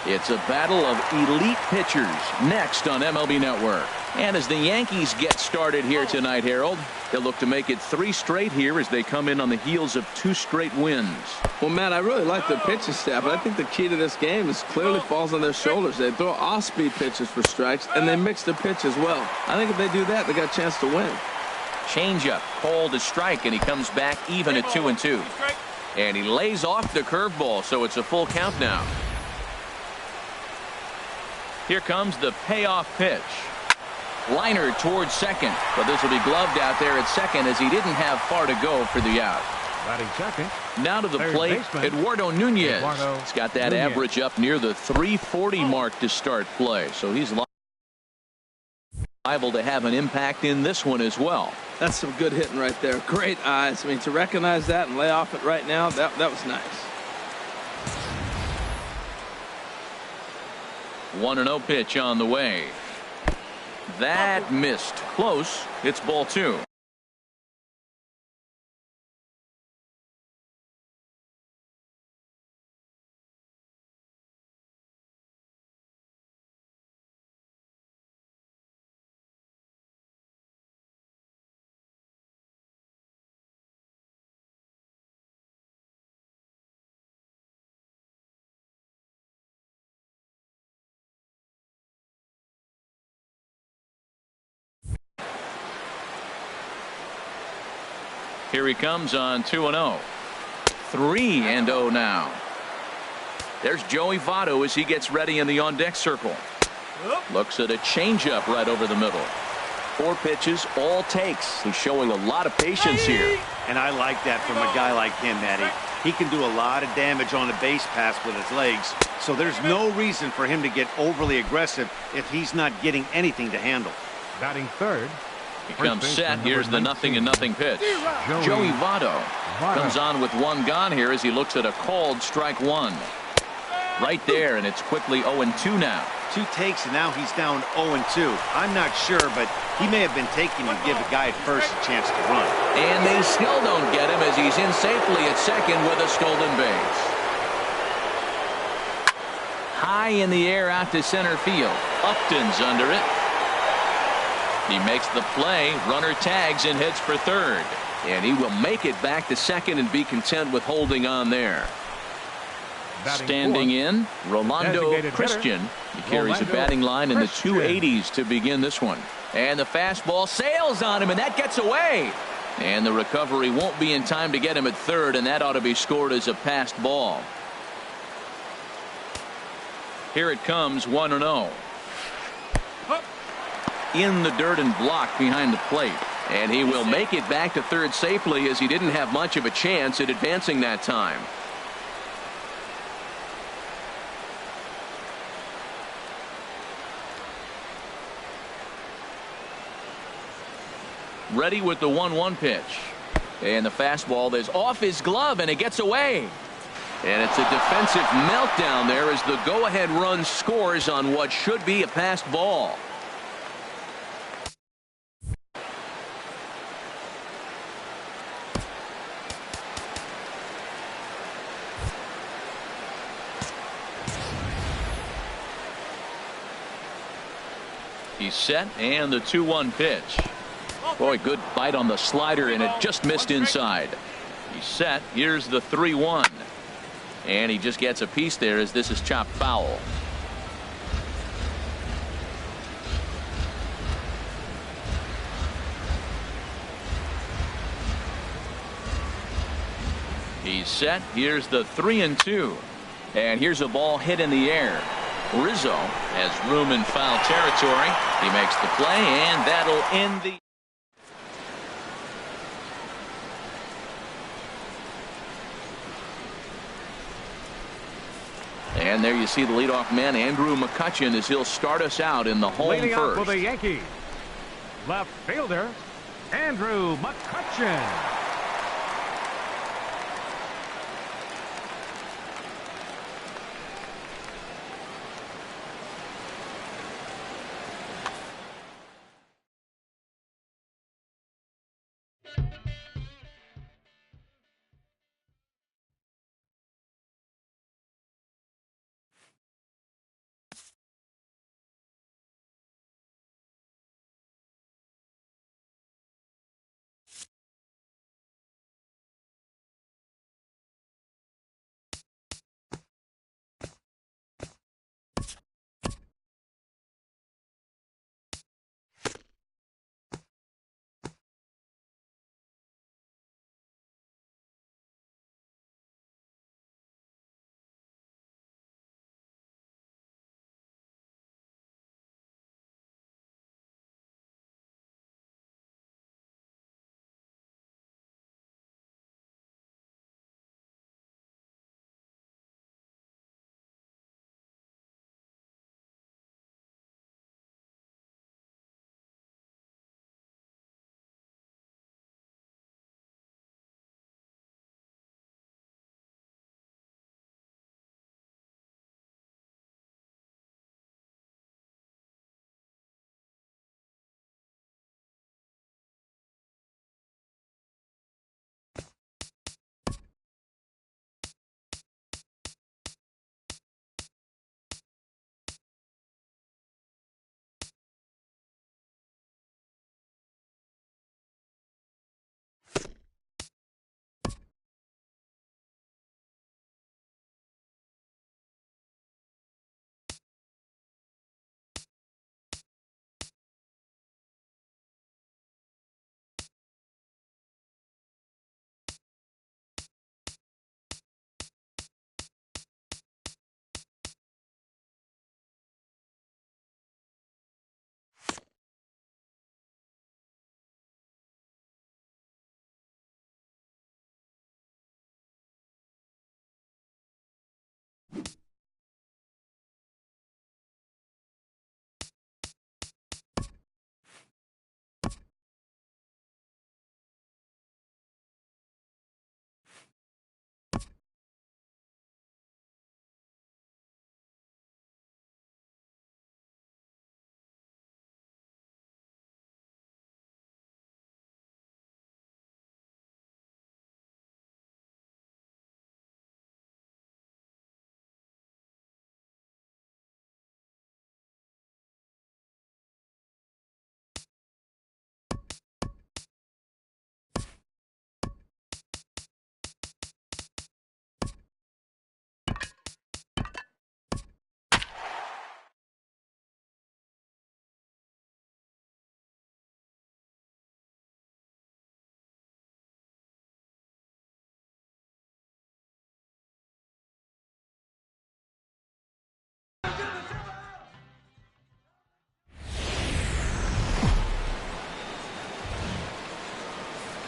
Speaker 1: It's a battle of elite pitchers next on MLB Network. And as the Yankees get started here tonight, Harold, they'll look to make it 3 straight here as they come in on the heels of 2 straight wins.
Speaker 3: Well, Matt, I really like their pitching staff, but I think the key to this game is clearly falls on their shoulders. They throw off-speed pitches for strikes, and they mix the pitch as well. I think if they do that, they got a chance to win.
Speaker 1: Changeup called to strike, and he comes back even at 2-2. And he lays off the curveball, so it's a full count now. Here comes the payoff pitch. Liner towards second, but this will be gloved out there at second as he didn't have far to go for the out.
Speaker 2: Batting second.
Speaker 1: Now to the plate, Eduardo Nunez. He's got that average up near the 340 mark to start play, so he's liable to have an impact in this one as well.
Speaker 3: That's some good hitting right there. Great eyes. I mean, to recognize that and lay off it right now, that was nice.
Speaker 1: 1-0 pitch on the way. That missed. Close. It's ball 2. Here he comes on 2-0. 3-0 now. There's Joey Votto as he gets ready in the on-deck circle. Looks at a changeup right over the middle. 4 pitches, all takes. He's showing a lot of patience here.
Speaker 4: And I like that from a guy like him, Matty. He can do a lot of damage on a base pass with his legs, so there's no reason for him to get overly aggressive if he's not getting anything to handle.
Speaker 2: Batting third.
Speaker 1: He comes set. Here's the 0-0 pitch. Joey Votto comes on with 1 gone here as he looks at a called strike 1. Right there, and it's quickly 0-2 now.
Speaker 4: 2 takes, and now he's down 0-2. I'm not sure, but he may have been taking to give the guy at first a chance to run.
Speaker 1: And they still don't get him as he's in safely at second with a stolen base. High in the air out to center field. Upton's under it. He makes the play, runner tags and heads for third. And he will make it back to second and be content with holding on there. Standing in, Rolando Christian. He carries a batting line in the 280s to begin this one. And the fastball sails on him, and that gets away. And the recovery won't be in time to get him at third, and that ought to be scored as a passed ball. Here it comes, 1-0. In the dirt and blocked behind the plate, and he will make it back to third safely as he didn't have much of a chance at advancing that time. Ready with the 1-1 pitch, and the fastball is off his glove and it gets away. And it's a defensive meltdown there as the go-ahead run scores on what should be a passed ball. He's set, and the 2-1 pitch. Boy, good bite on the slider, and it just missed inside. He's set. Here's the 3-1. And he just gets a piece there as this is chopped foul. He's set. Here's the 3-2. And here's a ball hit in the air. Rizzo has room in foul territory. He makes the play, and that'll end the. And there you see the leadoff man, Andrew McCutchen, as he'll start us out in the home
Speaker 2: Leading
Speaker 1: first.
Speaker 2: out for the Yankees, left fielder Andrew McCutchen.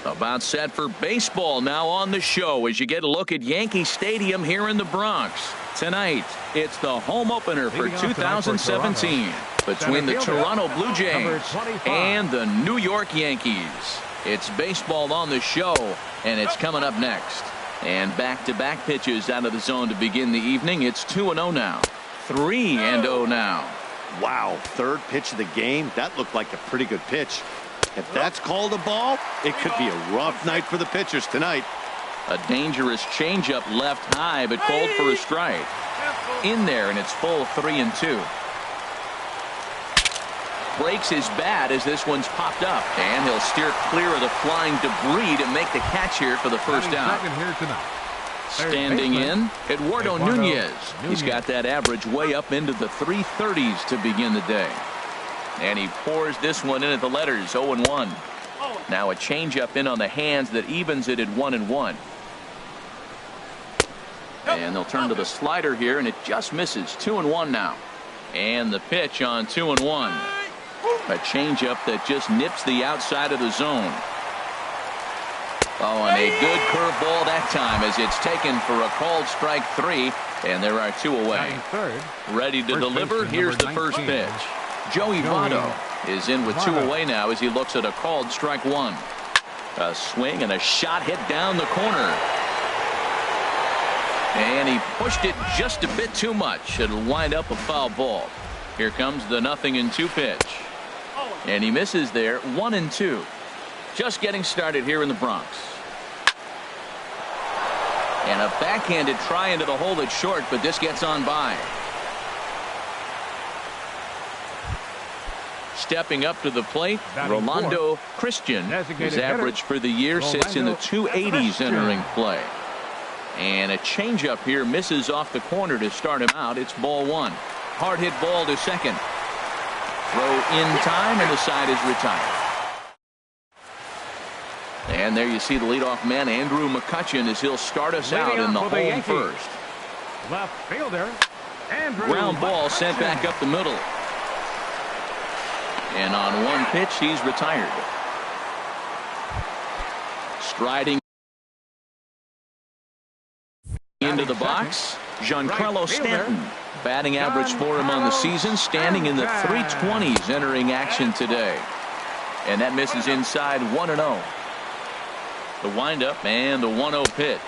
Speaker 1: About set for baseball now on the show as you get a look at Yankee Stadium here in the Bronx. Tonight, it's the home opener for 2017 between the Toronto Blue Jays and the New York Yankees. It's baseball on the show, and it's coming up next. And back-to-back pitches out of the zone to begin the evening. It's 2-0 now. 3-0 now.
Speaker 4: Wow, third pitch of the game. That looked like a pretty good pitch. If that's called a ball, it could be a rough night for the pitchers tonight.
Speaker 1: A dangerous changeup left high, but called for a strike. In there, and it's full 3-2. Breaks his bat as this one's popped up, and he'll steer clear of the flying debris to make the catch here for the first out. Standing in, Eduardo Nunez. He's got that average way up into the 330s to begin the day. And he pours this one in at the letters, 0-1. Now a changeup in on the hands that evens it at 1-1. And they'll turn to the slider here, and it just misses. 2-1 now. And the pitch on 2-1. A changeup that just nips the outside of the zone. Oh, and a good curveball that time as it's taken for a called strike 3, and there are 2 away. Ready to deliver. Here's the first pitch. Joey Votto is in with 2 away now as he looks at a called strike 1. A swing and a shot hit down the corner. And he pushed it just a bit too much. It'll wind up a foul ball. Here comes the 0-2 pitch. And he misses there, 1-2. Just getting started here in the Bronx. And a backhanded try into the hole that's short, but this gets on by. Stepping up to the plate, Rolando Christian. His average for the year sits in the 280s entering play. And a changeup here misses off the corner to start him out. It's ball one. Hard hit ball to second. Throw in time, and the side is retired. And there you see the leadoff man, Andrew McCutchen, as he'll start us out in the home first.
Speaker 2: Left fielder, Andrew.
Speaker 1: Ground ball sent back up the middle. And on one pitch, he's retired. Striding into the box, Giancarlo Stanton. Batting average for him on the season, standing in the 320s entering action today. And that misses inside 1-0. The windup and the 1-0 pitch.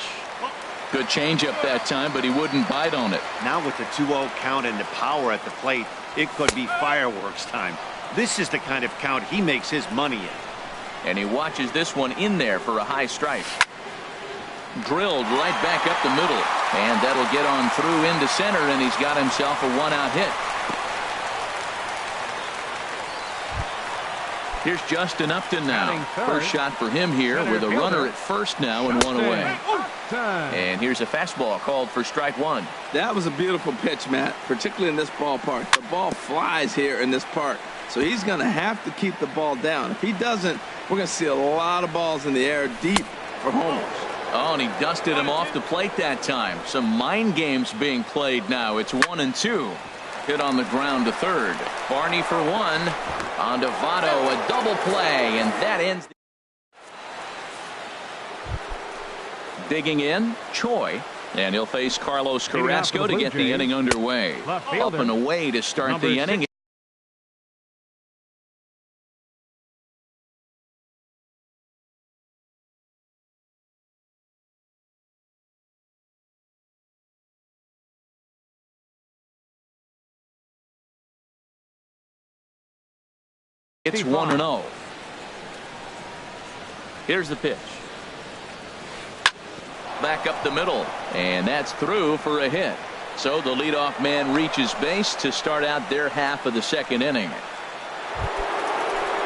Speaker 1: Good changeup that time, but he wouldn't bite on it.
Speaker 4: Now with the 2-0 count and the power at the plate, it could be fireworks time. This is the kind of count he makes his money in.
Speaker 1: And he watches this one in there for a high strike. Drilled right back up the middle. And that'll get on through into center, and he's got himself a one-out hit. Here's Justin Upton now. First shot for him here with a runner at first now and one away. And here's a fastball called for strike one.
Speaker 3: That was a beautiful pitch, Matt, particularly in this ballpark. The ball flies here in this park, so he's going to have to keep the ball down. If he doesn't, we're going to see a lot of balls in the air deep for homers.
Speaker 1: Oh, and he dusted him off the plate that time. Some mind games being played now. It's 1-2. Hit on the ground to third. Barney for one. On to Votto, a double play, and that ends. Digging in, Choi. And he'll face Carlos Carrasco to get the inning underway. Up and away to start the inning. It's 1-0. Here's the pitch. Back up the middle, and that's through for a hit. So the leadoff man reaches base to start out their half of the second inning.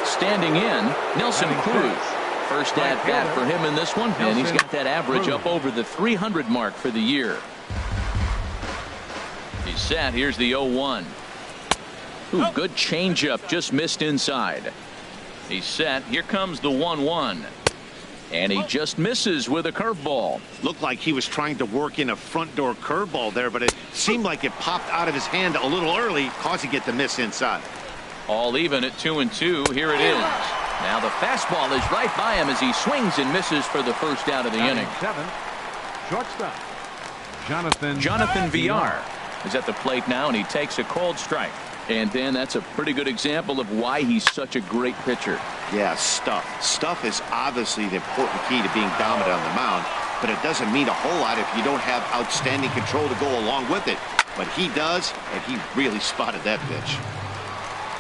Speaker 1: Standing in, Nelson Cruz. First at bat for him in this one, and he's got that average up over the 300 mark for the year. He's set. Here's the 0-1. Ooh, good changeup, just missed inside. He's set. Here comes the 1-1. And he just misses with a curveball.
Speaker 5: Looked like he was trying to work in a front door curveball there, but it seemed like it popped out of his hand a little early, causing it to miss inside.
Speaker 1: All even at 2-2. Here it is. Now the fastball is right by him as he swings and misses for the first out of the inning.
Speaker 2: Shortstop
Speaker 1: Jonathan Villar is at the plate now, and he takes a cold strike. And Dan, that's a pretty good example of why he's such a great pitcher.
Speaker 5: Yeah, stuff. Stuff is obviously the important key to being dominant on the mound, but it doesn't mean a whole lot if you don't have outstanding control to go along with it. But he does, and he really spotted that pitch.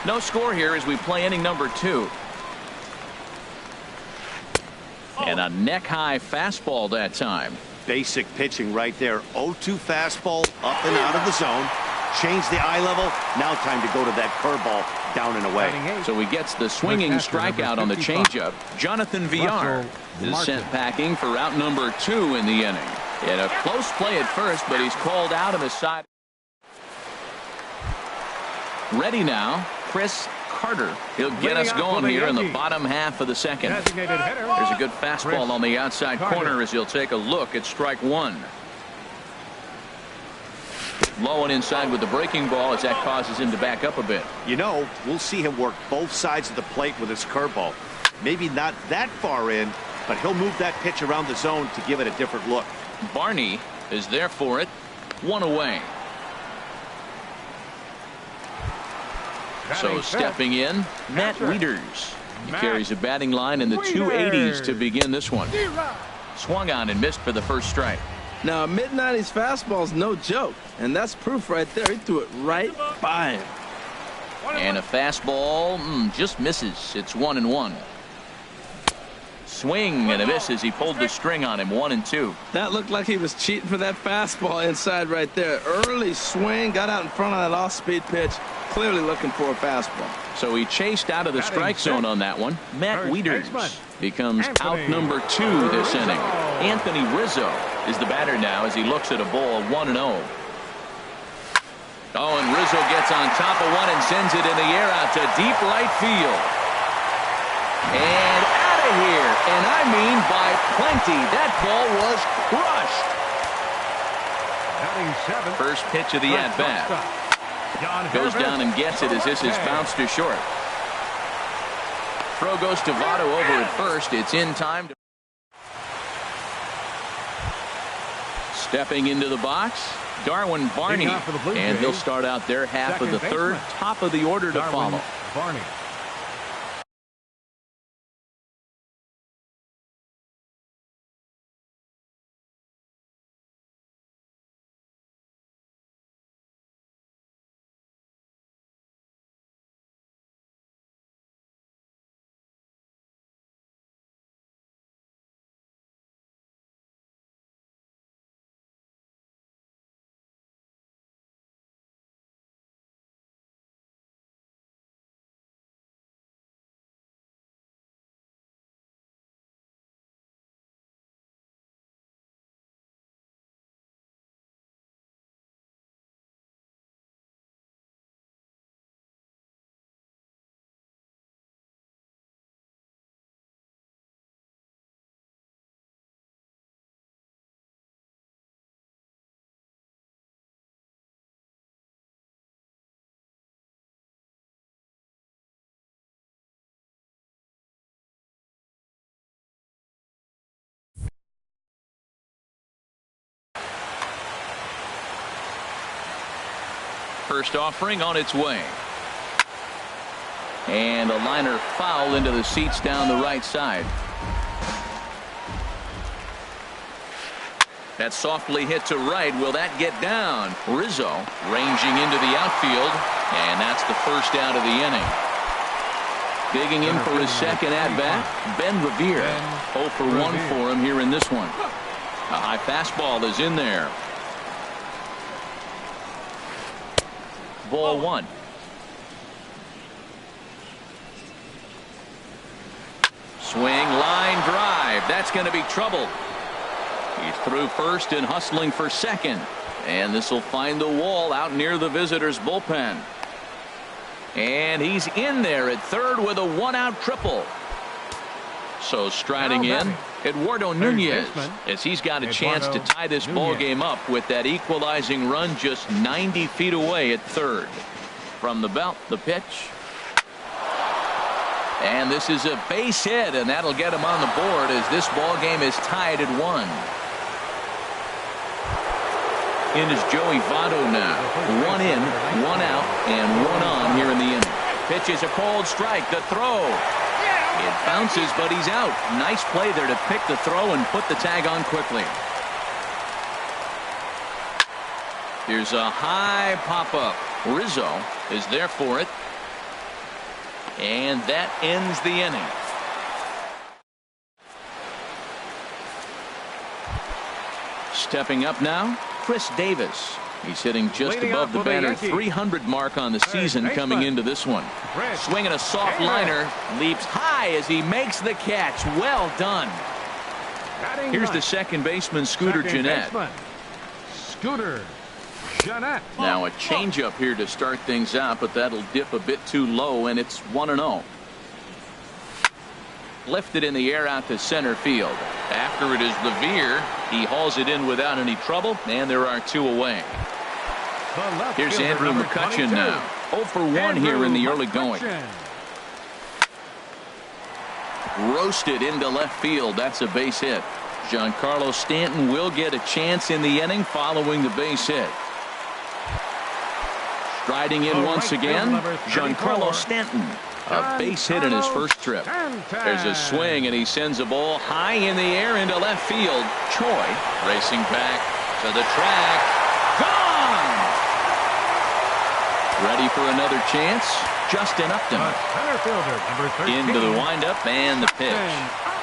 Speaker 1: No score here as we play inning number 2. And a neck-high fastball that time.
Speaker 4: Basic pitching right there. 0-2 fastball up and out of the zone. Change the eye level. Now time to go to that curveball down and away.
Speaker 1: So he gets the swinging strikeout on the changeup. Jonathan Villar is sent packing for out number 2 in the inning. And a close play at first, but he's called out on the side. Ready now, Chris Carter. He'll get us going here in the bottom half of the second. There's a good fastball on the outside corner as he'll take a look at strike one. Low and inside with the breaking ball as that causes him to back up a bit.
Speaker 4: You know, we'll see him work both sides of the plate with his curveball. Maybe not that far in, but he'll move that pitch around the zone to give it a different look.
Speaker 1: Barney is there for it. One away. So stepping in, Matt Wieters. He carries a batting line in the 280s to begin this one. Swung on and missed for the first strike.
Speaker 3: Now, a mid-90s fastball is no joke, and that's proof right there. He threw it right by him.
Speaker 1: And a fastball just misses. It's 1-1. swing and a miss as he pulled the string on him. 1-2.
Speaker 3: That looked like he was cheating for that fastball inside right there. Early swing, got out in front of that off-speed pitch, clearly looking for a fastball.
Speaker 1: So he chased out of the strike zone on that one. Matt Wieters becomes out number 2 this inning. Anthony Rizzo is the batter now as he looks at a ball 1-0. Oh, and Rizzo gets on top of one and sends it in the air out to deep right field. And out of here, and I mean by plenty. That ball was crushed. First pitch of the at-bat. Goes down and gets it as this is bounced to short. Throw goes to Votto over at first. It's in time. Stepping into the box, Darwin Barney, and he'll start out there half of the third, top of the order to follow.
Speaker 2: Barney.
Speaker 1: First offering on its way. And a liner foul into the seats down the right side. That softly hit to right. Will that get down? Rizzo ranging into the outfield. And that's the first out of the inning. Digging in for his second at-bat, Ben Revere. 0 for 1 for him here in this one. A high fastball is in there. Ball 1. Swing, line drive. That's going to be trouble. He's through first and hustling for second. And this will find the wall out near the visitors' bullpen. And he's in there at third with a one-out triple. So striding in, Eduardo Nunez, as he's got a chance to tie this ball game up with that equalizing run just 90 feet away at third. From the belt, the pitch. And this is a base hit, and that'll get him on the board as this ball game is tied at 1. In is Joey Votto now. 1 in, 1 out, and 1 on here in the inning. Pitch is a cold strike. The throw. It bounces, but he's out. Nice play there to pick the throw and put the tag on quickly. Here's a high pop-up. Rizzo is there for it. And that ends the inning. Stepping up now, Chris Davis. He's hitting just above the batter 300 mark on the season coming into this one. Swinging a soft liner, leaps high as he makes the catch. Well done. Here's the second baseman, Scooter Gennett.
Speaker 2: Scooter Gennett.
Speaker 1: Now a changeup here to start things out, but that'll dip a bit too low, and it's 1-0. Lifted in the air out to center field. After it is Revere. He hauls it in without any trouble, and there are 2 away. Here's Andrew McCutchen now. 0 for 1 here in the early going. Roasted into left field. That's a base hit. Giancarlo Stanton will get a chance in the inning following the base hit. Striding in once again, Giancarlo Stanton. A base hit in his first trip. There's a swing, and he sends a ball high in the air into left field. Choi racing back to the track. Gone! Ready for another chance? just enough to him.
Speaker 2: Center fielder, number 13.
Speaker 1: Into the windup and the pitch.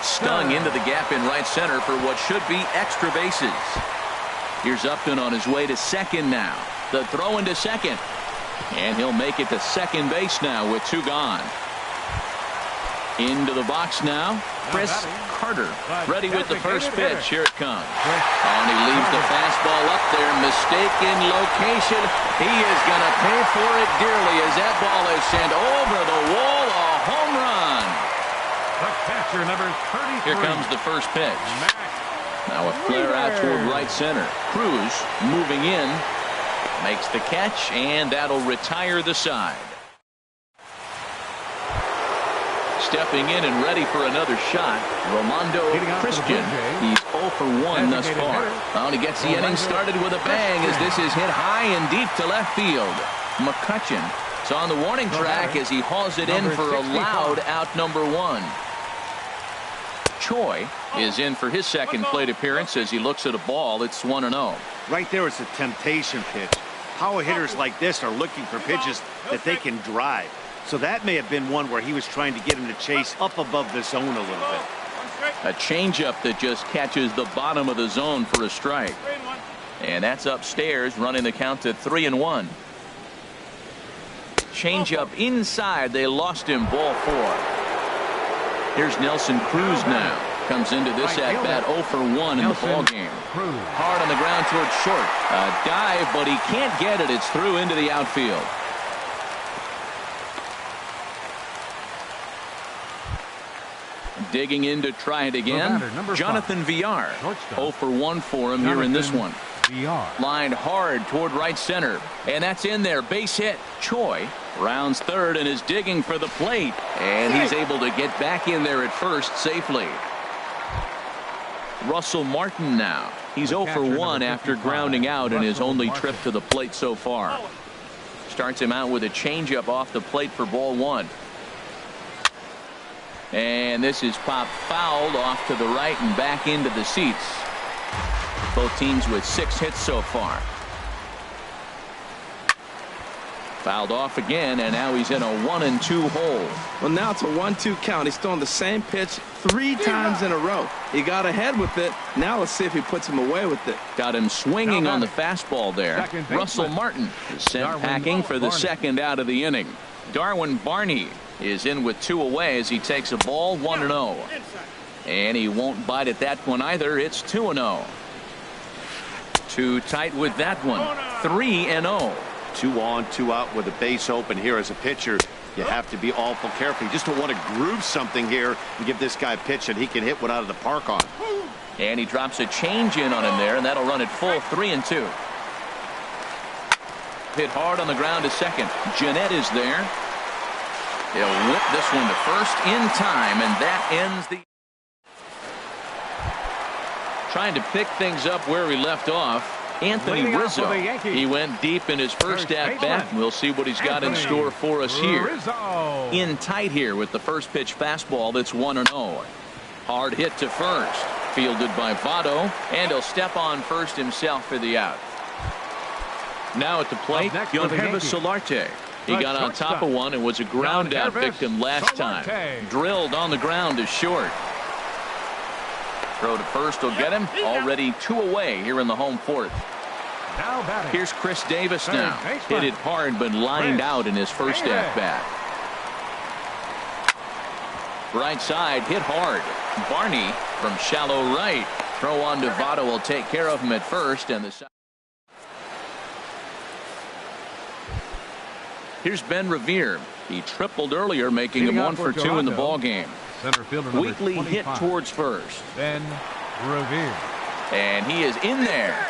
Speaker 1: Stung into the gap in right center for what should be extra bases. Here's Upton on his way to second now. The throw into second. And he'll make it to second base now with 2 gone. Into the box now, Chris Carter, ready with the first pitch. Here it comes. And he leaves the fastball up there. Mistaken location. He is going to pay for it dearly as that ball is sent over the wall. A home run.
Speaker 2: The catcher, number 33.
Speaker 1: Here comes the first pitch. Now a flare out toward right center. Cruz moving in. Makes the catch, and that'll retire the side. Stepping in and ready for another shot, Romando Christian. He's 0 for 1 thus far. Well, he gets the inning started with a bang as this is hit high and deep to left field. McCutcheon is on the warning track as he hauls it in for a loud out number 1. Choi is in for his second plate appearance as he looks at a ball. It's 1-0.
Speaker 4: Right there is a temptation pitch. Power hitters like this are looking for pitches that they can drive. So that may have been one where he was trying to get him to chase up above the zone a little bit.
Speaker 1: A changeup that just catches the bottom of the zone for a strike. And that's upstairs, running the count to 3-1. Changeup inside. They lost him, ball 4. Here's Nelson Cruz now. Comes into this at-bat 0 for 1 in the ball game. Hard on the ground towards short. A dive, but he can't get it. It's through into the outfield. Digging in to try it again. Jonathan Villar. 0 for 1 for him here in this one. Lined hard toward right center. And that's in there. Base hit. Choi rounds third and is digging for the plate. And he's able to get back in there at first safely. Russell Martin now. He's 0 for 1 after grounding out in his only trip to the plate so far. Starts him out with a changeup off the plate for ball 1. And this is popped fouled off to the right and back into the seats. Both teams with 6 hits so far. Fouled off again, and now he's in a 1-2 hole.
Speaker 3: Well, now it's a 1-2 count. He's throwing the same pitch 3 times in a row. He got ahead with it. Now let's see if he puts him away with it.
Speaker 1: Got him swinging on the fastball there. Russell Martin is sent packing for the second out of the inning. Darwin Barney is in with 2 away as he takes a ball 1-0. And he won't bite at that one either. It's 2-0. Too tight with that one. 3-0.
Speaker 5: 2 on, 2 out with a base open here as a pitcher. You have to be awful careful. You just don't want to groove something here and give this guy a pitch that he can hit one out of the park on.
Speaker 1: And he drops a change in on him there, and that'll run it full 3-2. Hit hard on the ground to second. Jeanette is there. He'll whip this one to first in time, and that ends the. Trying to pick things up where he left off. Anthony Rizzo. He went deep in his first at-bat. We'll see what he's got in store for us here. In tight here with the first pitch fastball that's 1-0. Hard hit to first. Fielded by Votto, and he'll step on first himself for the out. Now at the plate, Yonheva Solarte. He got on top of one and was a ground out victim last time. Drilled on the ground to short. Throw to first will get him. Already 2 away here in the home 4th. Here's Chris Davis now. Hit it hard but lined out in his first at-bat. Right side hit hard. Barney from shallow right. Throw on to Votto will take care of him at first. And the here's Ben Revere. He tripled earlier, making him 1 for 2 in the ball game.
Speaker 2: Center fielder
Speaker 1: Wheatley hit towards first.
Speaker 2: Ben Revere.
Speaker 1: And he is in there.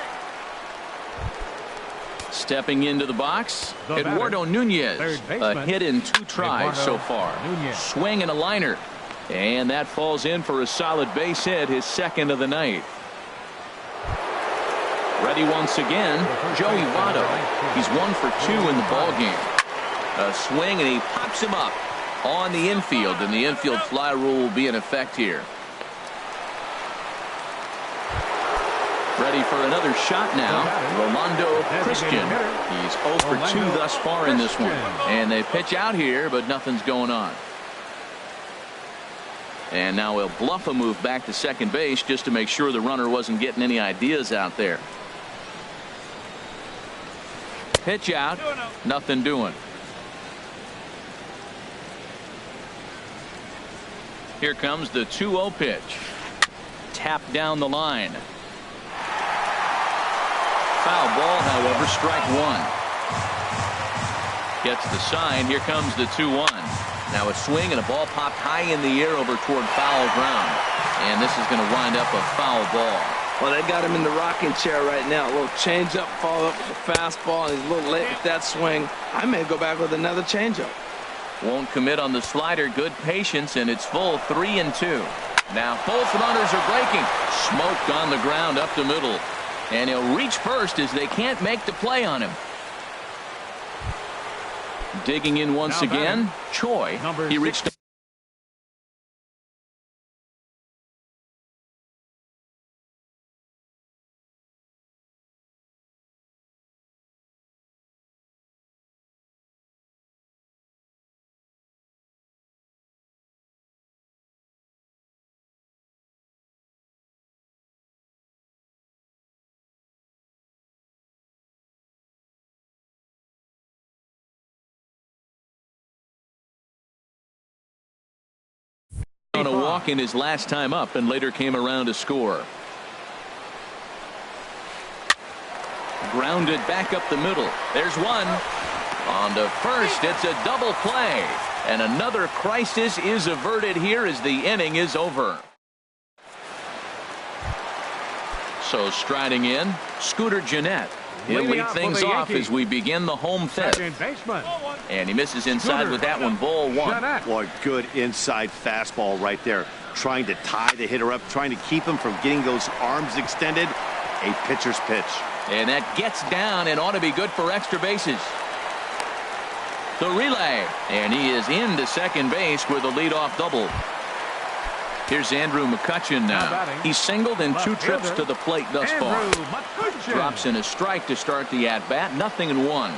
Speaker 1: Stepping into the box, Eduardo Nunez. A hit in 2 tries so far. Swing and a liner. And that falls in for a solid base hit, his second of the night. Ready once again, Joey Votto. He's 1 for 2 in the ball game. A swing, and he pops him up on the infield, and the infield fly rule will be in effect here. Ready for another shot now. Rolando Christian. He's 0 for 2 thus far in this one. And they pitch out here, but nothing's going on. And now he'll bluff a move back to second base just to make sure the runner wasn't getting any ideas out there. Pitch out. Nothing doing. Here comes the 2-0 pitch. Tap down the line. Foul ball, however, strike one. Gets the sign. Here comes the 2-1. Now a swing and a ball popped high in the air over toward foul ground. And this is going to wind up a foul ball.
Speaker 3: Well, they got him in the rocking chair right now. A little changeup, follow up with a fastball, and he's a little late with that swing. I may go back with another changeup.
Speaker 1: Won't commit on the slider. Good patience, and it's full 3-2. Now both runners are breaking. Smoke on the ground up the middle. And he'll reach first as they can't make the play on him. Digging in once again, Choi. He reached. On a walk in his last time up and later came around to score. Grounded back up the middle. There's one. On to first. It's a double play. And another crisis is averted here as the inning is over. So striding in, Scooter Gennett. He'll lead things off as we begin the home fifth. And he misses inside with that one, ball one.
Speaker 4: Boy, good inside fastball right there. Trying to tie the hitter up, trying to keep him from getting those arms extended. A pitcher's pitch.
Speaker 1: And that gets down and ought to be good for extra bases. The relay. And he is into second base with a leadoff double. Here's Andrew McCutchen now. He's singled in 2 trips to the plate thus far. Drops in a strike to start the at-bat. 0-1.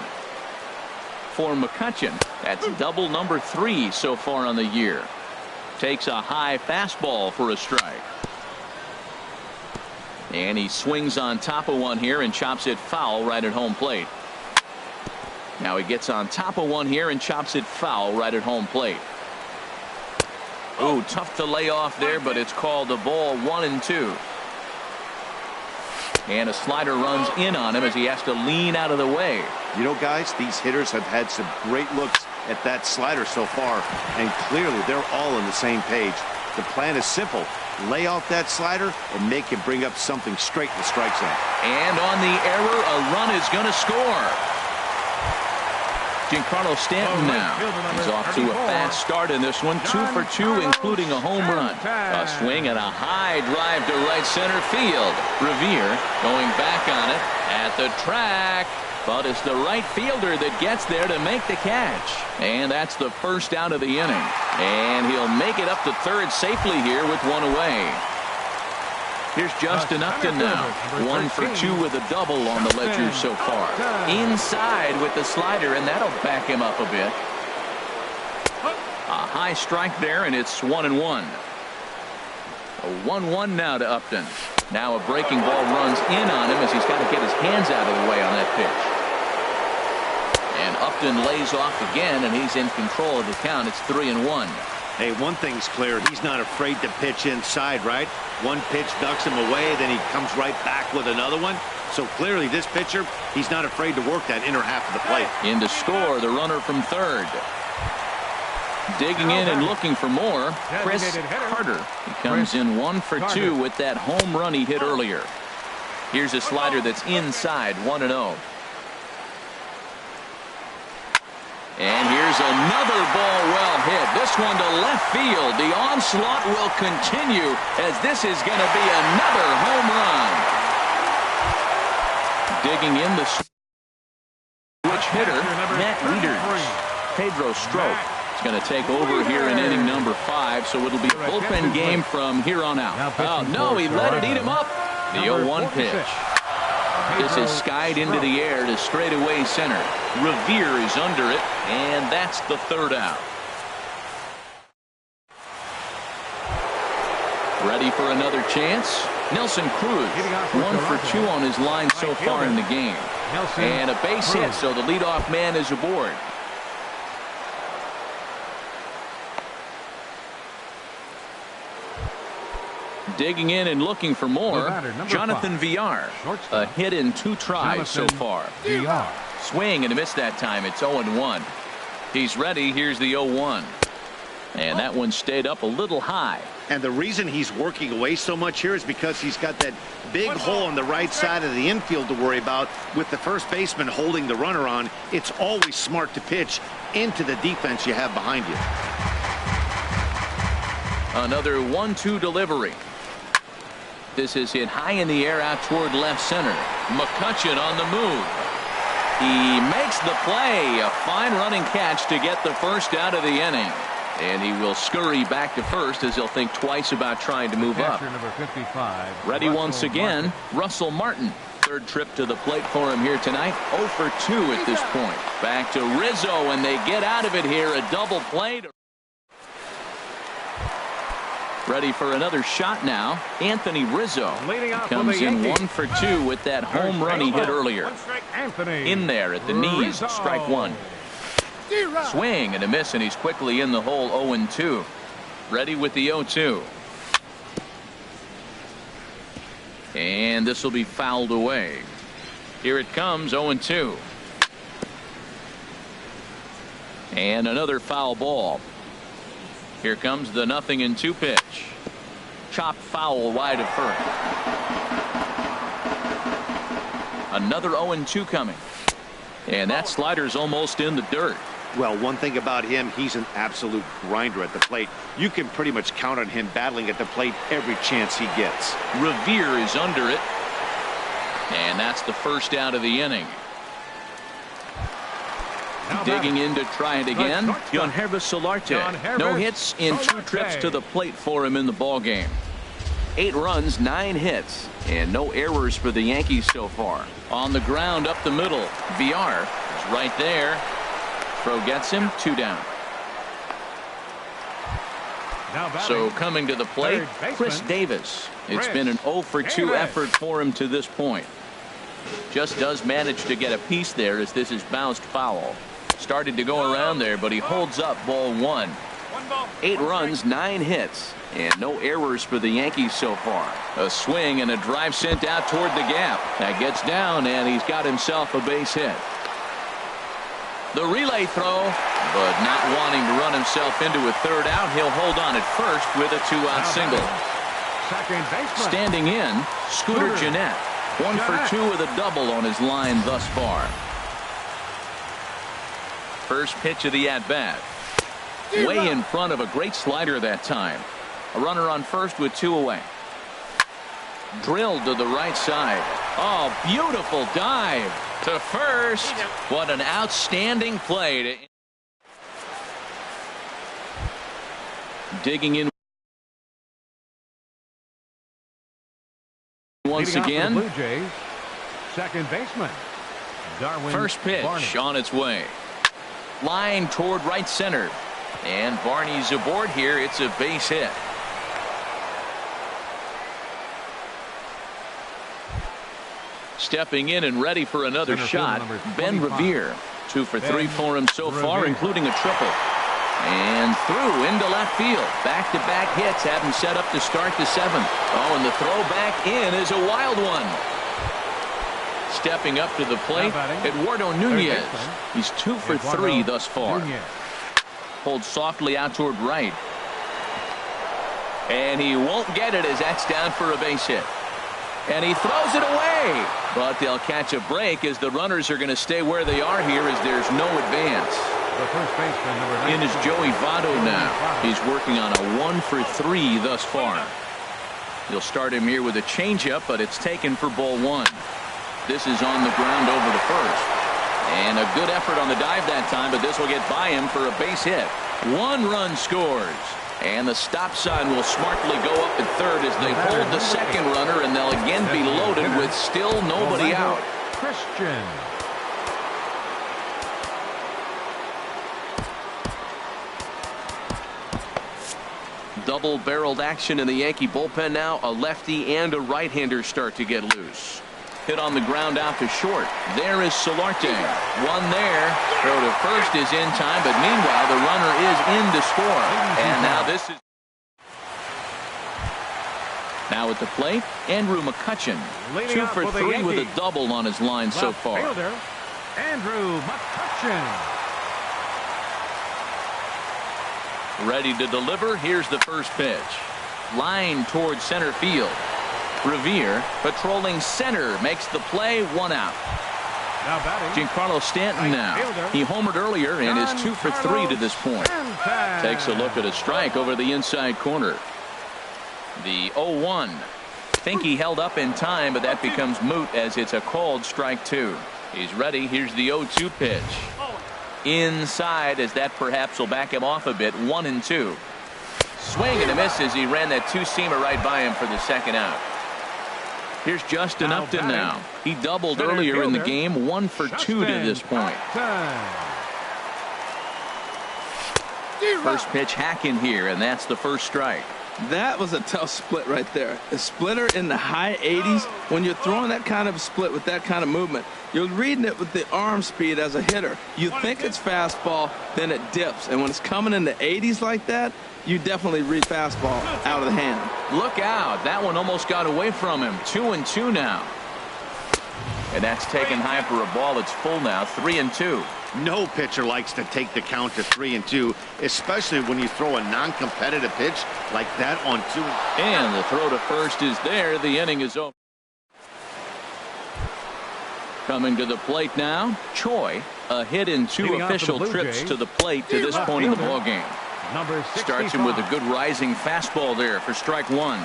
Speaker 1: For McCutchen, that's double number 3 so far on the year. Takes a high fastball for a strike. And he swings on top of one here and chops it foul right at home plate. Now he gets on top of one here and chops it foul right at home plate. Oh, tough to lay off there, but it's called a ball 1-2. And a slider runs in on him as he has to lean out of the way.
Speaker 4: You know, guys, these hitters have had some great looks at that slider so far, and clearly they're all on the same page. The plan is simple. Lay off that slider and make him bring up something straight in the strike zone.
Speaker 1: And on the error, a run is going to score. Giancarlo Stanton now. He's off to a fast start in this one. 2 for 2, including a home run. A swing and a high drive to right center field. Revere going back on it at the track. But it's the right fielder that gets there to make the catch. And that's the first out of the inning. And he'll make it up to third safely here with one away. Here's Justin Upton now. 1 for 2 with a double on the ledger so far. Inside with the slider, and that'll back him up a bit. A high strike there, and it's 1-1. A 1-1 now to Upton. Now a breaking ball runs in on him as he's got to get his hands out of the way on that pitch. And Upton lays off again, and he's in control of the count. It's 3-1.
Speaker 4: Hey, one thing's clear. He's not afraid to pitch inside, right? One pitch ducks him away, then he comes right back with another one. So clearly this pitcher, he's not afraid to work that inner half of the plate.
Speaker 1: In to score, the runner from third. Digging in and looking for more, Chris Carter. He comes in 1 for 2 with that home run he hit earlier. Here's a slider that's inside, 1-0. And here's another ball well hit. This one to left field. The onslaught will continue as this is going to be another home run. Digging in the switch hitter, Matt Wieters. Pedro Strop is going to take over here in inning number 5, so it'll be a bullpen game from here on out. Oh, no, he let it eat him up. The 0-1 pitch. This is skied into the air to straightaway center. Revere is under it, and that's the third out. Ready for another chance. Nelson Cruz, 1 for 2 on his line so far in the game. And a base hit, so the leadoff man is aboard. Digging in and looking for more, Jonathan Villar. A hit in 2 tries so far. Swing and a miss that time. It's 0-1. He's ready. Here's the 0-1. And that one stayed up a little high.
Speaker 4: And the reason he's working away so much here is because he's got that big hole on the right side of the infield to worry about. With the first baseman holding the runner on, it's always smart to pitch into the defense you have behind you.
Speaker 1: Another 1-2 delivery. This is hit high in the air out toward left center. McCutchen on the move. He makes the play. A fine running catch to get the first out of the inning. And he will scurry back to first as he'll think twice about trying to move up.
Speaker 2: Number 55,
Speaker 1: Ready once again, Russell Martin. Third trip to the plate for him here tonight. 0 for 2 at this point. Back to Rizzo, and they get out of it here. A double play. Ready for another shot now. Anthony Rizzo comes in 1 for 2 with that home run he hit earlier. In there at the knees, strike 1. Swing and a miss, and he's quickly in the hole. 0-2. Ready with the 0-2. And this will be fouled away. Here it comes. 0-2. And another foul ball. Here comes the 0-2 pitch. Chopped foul wide of first. Another 0-2 coming. And that slider's almost in the dirt.
Speaker 4: Well, one thing about him, he's an absolute grinder at the plate. You can pretty much count on him battling at the plate every chance he gets.
Speaker 1: Revere is under it. And that's the first out of the inning. Digging in to try it again. Yangervis Solarte. No hits in 2 trips to the plate for him in the ballgame. 8 runs, 9 hits, and no errors for the Yankees so far. On the ground up the middle. Villar is right there. Throw gets him. 2 down. So coming to the plate, Chris Davis. It's been an 0 for 2 effort for him to this point. Just does manage to get a piece there as this is bounced foul. Started to go around there, but he holds up. Ball 1. 8 runs, 9 hits, and no errors for the Yankees so far. A swing and a drive sent out toward the gap. That gets down, and he's got himself a base hit. The relay throw, but not wanting to run himself into a third out. He'll hold on at first with a 2-out single. Standing in, Scooter Gennett. 1 for 2 with a double on his line thus far. First pitch of the at-bat. Way in front of a great slider that time. A runner on first with 2 away. Drilled to the right side. Oh, beautiful dive to first. What an outstanding play. Digging in once again.
Speaker 2: Blue Jays, second baseman. Darwin
Speaker 1: First pitch
Speaker 2: Barney.
Speaker 1: on its way. Line toward right center. And Barney's aboard here. It's a base hit. Stepping in and ready for another shot, Ben Revere. 2 for 3 for him so far, including a triple. And through into left field. Back-to-back hits have him set up to start the 7th. Oh, and the throw back in is a wild one. Stepping up to the plate, Eduardo Nunez. He's 2 for 3 thus far. Pulled softly out toward right. And he won't get it as that's down for a base hit. And he throws it away. But they'll catch a break as the runners are going to stay where they are here as there's no advance.
Speaker 2: The first baseman, number 9.
Speaker 1: In is Joey Votto now. He's working on a 1 for 3 thus far. You'll start him here with a changeup, but it's taken for ball 1. This is on the ground over to first. And a good effort on the dive that time, but this will get by him for a base hit. 1 run scores. And the stop sign will smartly go up at third as they hold the second runner, and they'll again be loaded with still nobody out.
Speaker 2: Christian.
Speaker 1: Double-barreled action in the Yankee bullpen now. A lefty and a right-hander start to get loose. Hit on the ground out to short. There is Solarte. One there. Throw to first is in time, but meanwhile the runner is in to score. And now this is... Now at the plate, Andrew McCutchen. 2 for 3 with a double on his line so far.
Speaker 2: Fielder, Andrew McCutchen.
Speaker 1: Ready to deliver. Here's the first pitch. Line towards center field. Revere patrolling center makes the play. 1 out.
Speaker 2: Now batting,
Speaker 1: Giancarlo Stanton now. He homered earlier and is 2 for 3 to this point. Takes a look at a strike over the inside corner. The 0-1. Think he held up in time, but that becomes moot as it's a called strike 2. He's ready. Here's the 0-2 pitch. Inside, as that perhaps will back him off a bit. 1-2. Swing and a miss as he ran that two-seamer right by him for the second out. Here's Justin Upton now. He doubled earlier in the game. 1 for 2 to this point. First pitch hack in here, and that's the first strike.
Speaker 3: That was a tough split right there. A splitter in the high 80s. When you're throwing that kind of split with that kind of movement, you're reading it with the arm speed as a hitter. You think it's fastball, then it dips. And when it's coming in the 80s like that, you definitely read fastball out of the hand.
Speaker 1: Look out. That one almost got away from him. 2-2 now. And that's taken high for a ball. It's full now. 3-2.
Speaker 5: No pitcher likes to take the count to 3-2, especially when you throw a non-competitive pitch like that on 2.
Speaker 1: And the throw to first is there. The inning is over. Coming to the plate now, Choi. A hit in 2 official trips to the plate to this point in the ballgame. Starts him with a good rising fastball there for strike 1.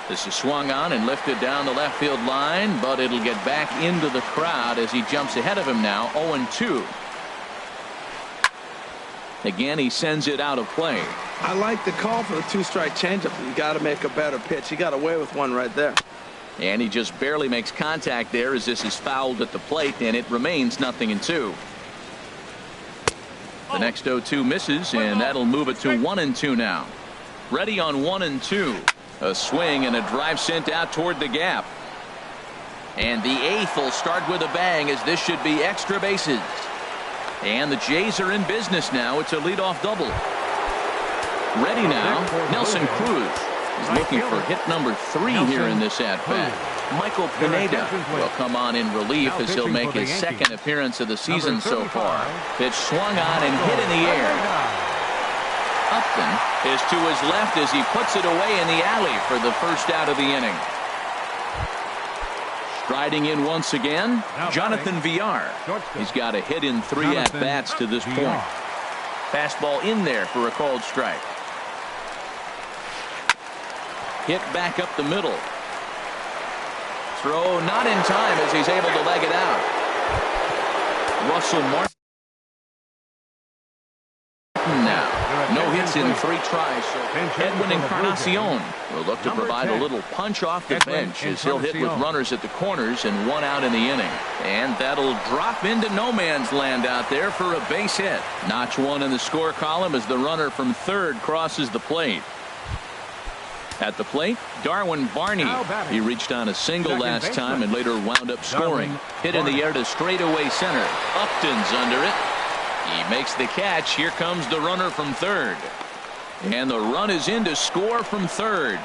Speaker 1: This is swung on and lifted down the left field line, but it'll get back into the crowd as he jumps ahead of him now. 0-2. Again, he sends it out of play.
Speaker 3: I like the call for the 2-strike changeup. You got to make a better pitch. He got away with one right there.
Speaker 1: And he just barely makes contact there as this is fouled at the plate, and it remains 0-2. The next 0-2 misses, and that'll move it to 1-2 now. Ready on 1-2. A swing and a drive sent out toward the gap. And the 8th will start with a bang, as this should be extra bases. And the Jays are in business now. It's a leadoff double. Ready now, Nelson Cruz is looking for hit number 3 here in this at-bat. Michael Pineda will come on in relief as he'll make his second appearance of the season so far. Pitch swung on and hit in the air. Upton is to his left as he puts it away in the alley for the first out of the inning. Striding in once again, Jonathan Villar. He's got a hit in 3 at-bats to this point. Fastball in there for a called strike. Hit back up the middle. Throw not in time as he's able to leg it out. Russell Martin now. No hits in 3 tries. So Edwin Encarnacion will look to provide a little punch off the bench as he'll hit with runners at the corners and 1 out in the inning. And that'll drop into no man's land out there for a base hit. Notch 1 in the score column as the runner from third crosses the plate. At the plate, Darwin Barney. He reached on a single last time and later wound up scoring. Hit in the air to straightaway center. Upton's under it. He makes the catch. Here comes the runner from third. And the run is in to score from third.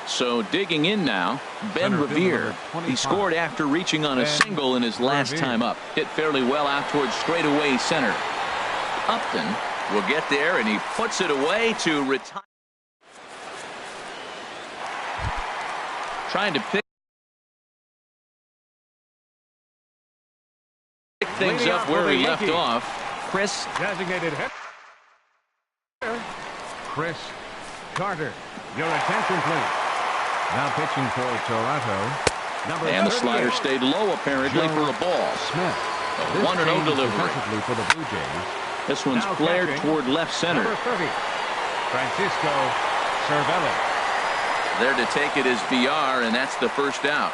Speaker 1: So digging in now, Ben Revere. He scored after reaching on a single in his last time up. Hit fairly well out towards straightaway center. Upton will get there, and he puts it away to retire. Trying to pick things up where he left off. Chris.
Speaker 2: Designated hit. Chris Carter. Your attention, please. Now pitching for Toronto.
Speaker 1: And the slider stayed low apparently for a ball.
Speaker 2: Smith.
Speaker 1: A 1-0 delivery.
Speaker 2: For the Blue Jays.
Speaker 1: This one's flared toward left center.
Speaker 2: Number 30, Francisco Cervelli.
Speaker 1: There to take it is VR, and that's the first out.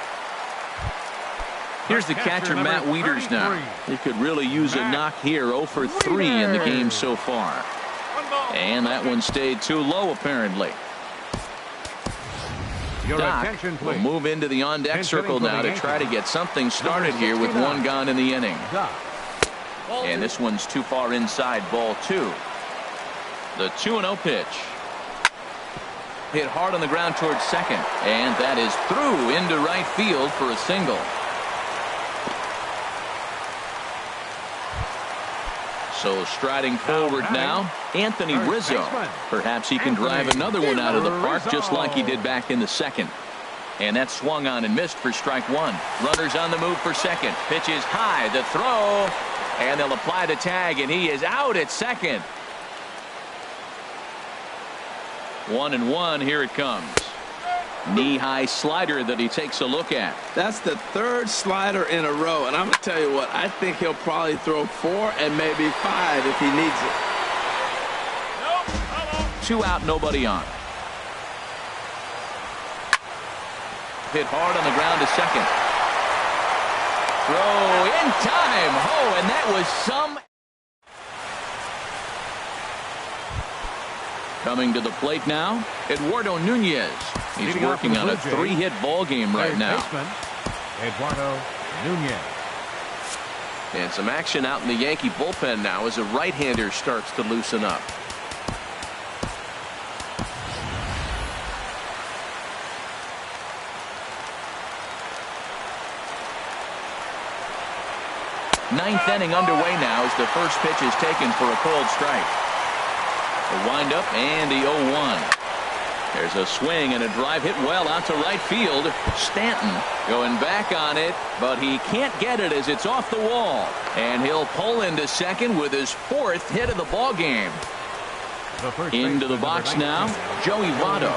Speaker 1: Here's the catcher, Matt Wieters now. He could really use a knock here. 0 for 3 in the game so far. And that one stayed too low, apparently. Doc will move into the on-deck circle now to try to get something started here with one gone in the inning. And this one's too far inside, ball 2. The 2-0 pitch. Hit hard on the ground towards second. And that is through into right field for a single. So striding forward now, Anthony Rizzo. Perhaps he can drive another one out of the park just like he did back in the second. And that swung on and missed for strike 1. Runners on the move for second. Pitch is high. The throw. And they'll apply the tag, and he is out at second. 1-1. Here it comes. Knee-high slider that he takes a look at.
Speaker 3: That's the 3rd slider in a row, and I'm going to tell you what, I think he'll probably throw 4 and maybe 5 if he needs it.
Speaker 1: 2 out, nobody on. Hit hard on the ground to second. Throw in time. Oh, and that was some. Coming to the plate now, Eduardo Nunez. He's working on a 3-hit ball game right now.
Speaker 2: Eduardo Nunez.
Speaker 6: And some action out in the Yankee bullpen now as a right-hander starts to loosen up.
Speaker 1: Ninth inning underway now as the first pitch is taken for a cold strike. The windup and the 0-1. There's a swing and a drive hit well out to right field. Stanton going back on it, but he can't get it as it's off the wall. And he'll pull into second with his 4th hit of the ball game. Into the box now, Joey Votto.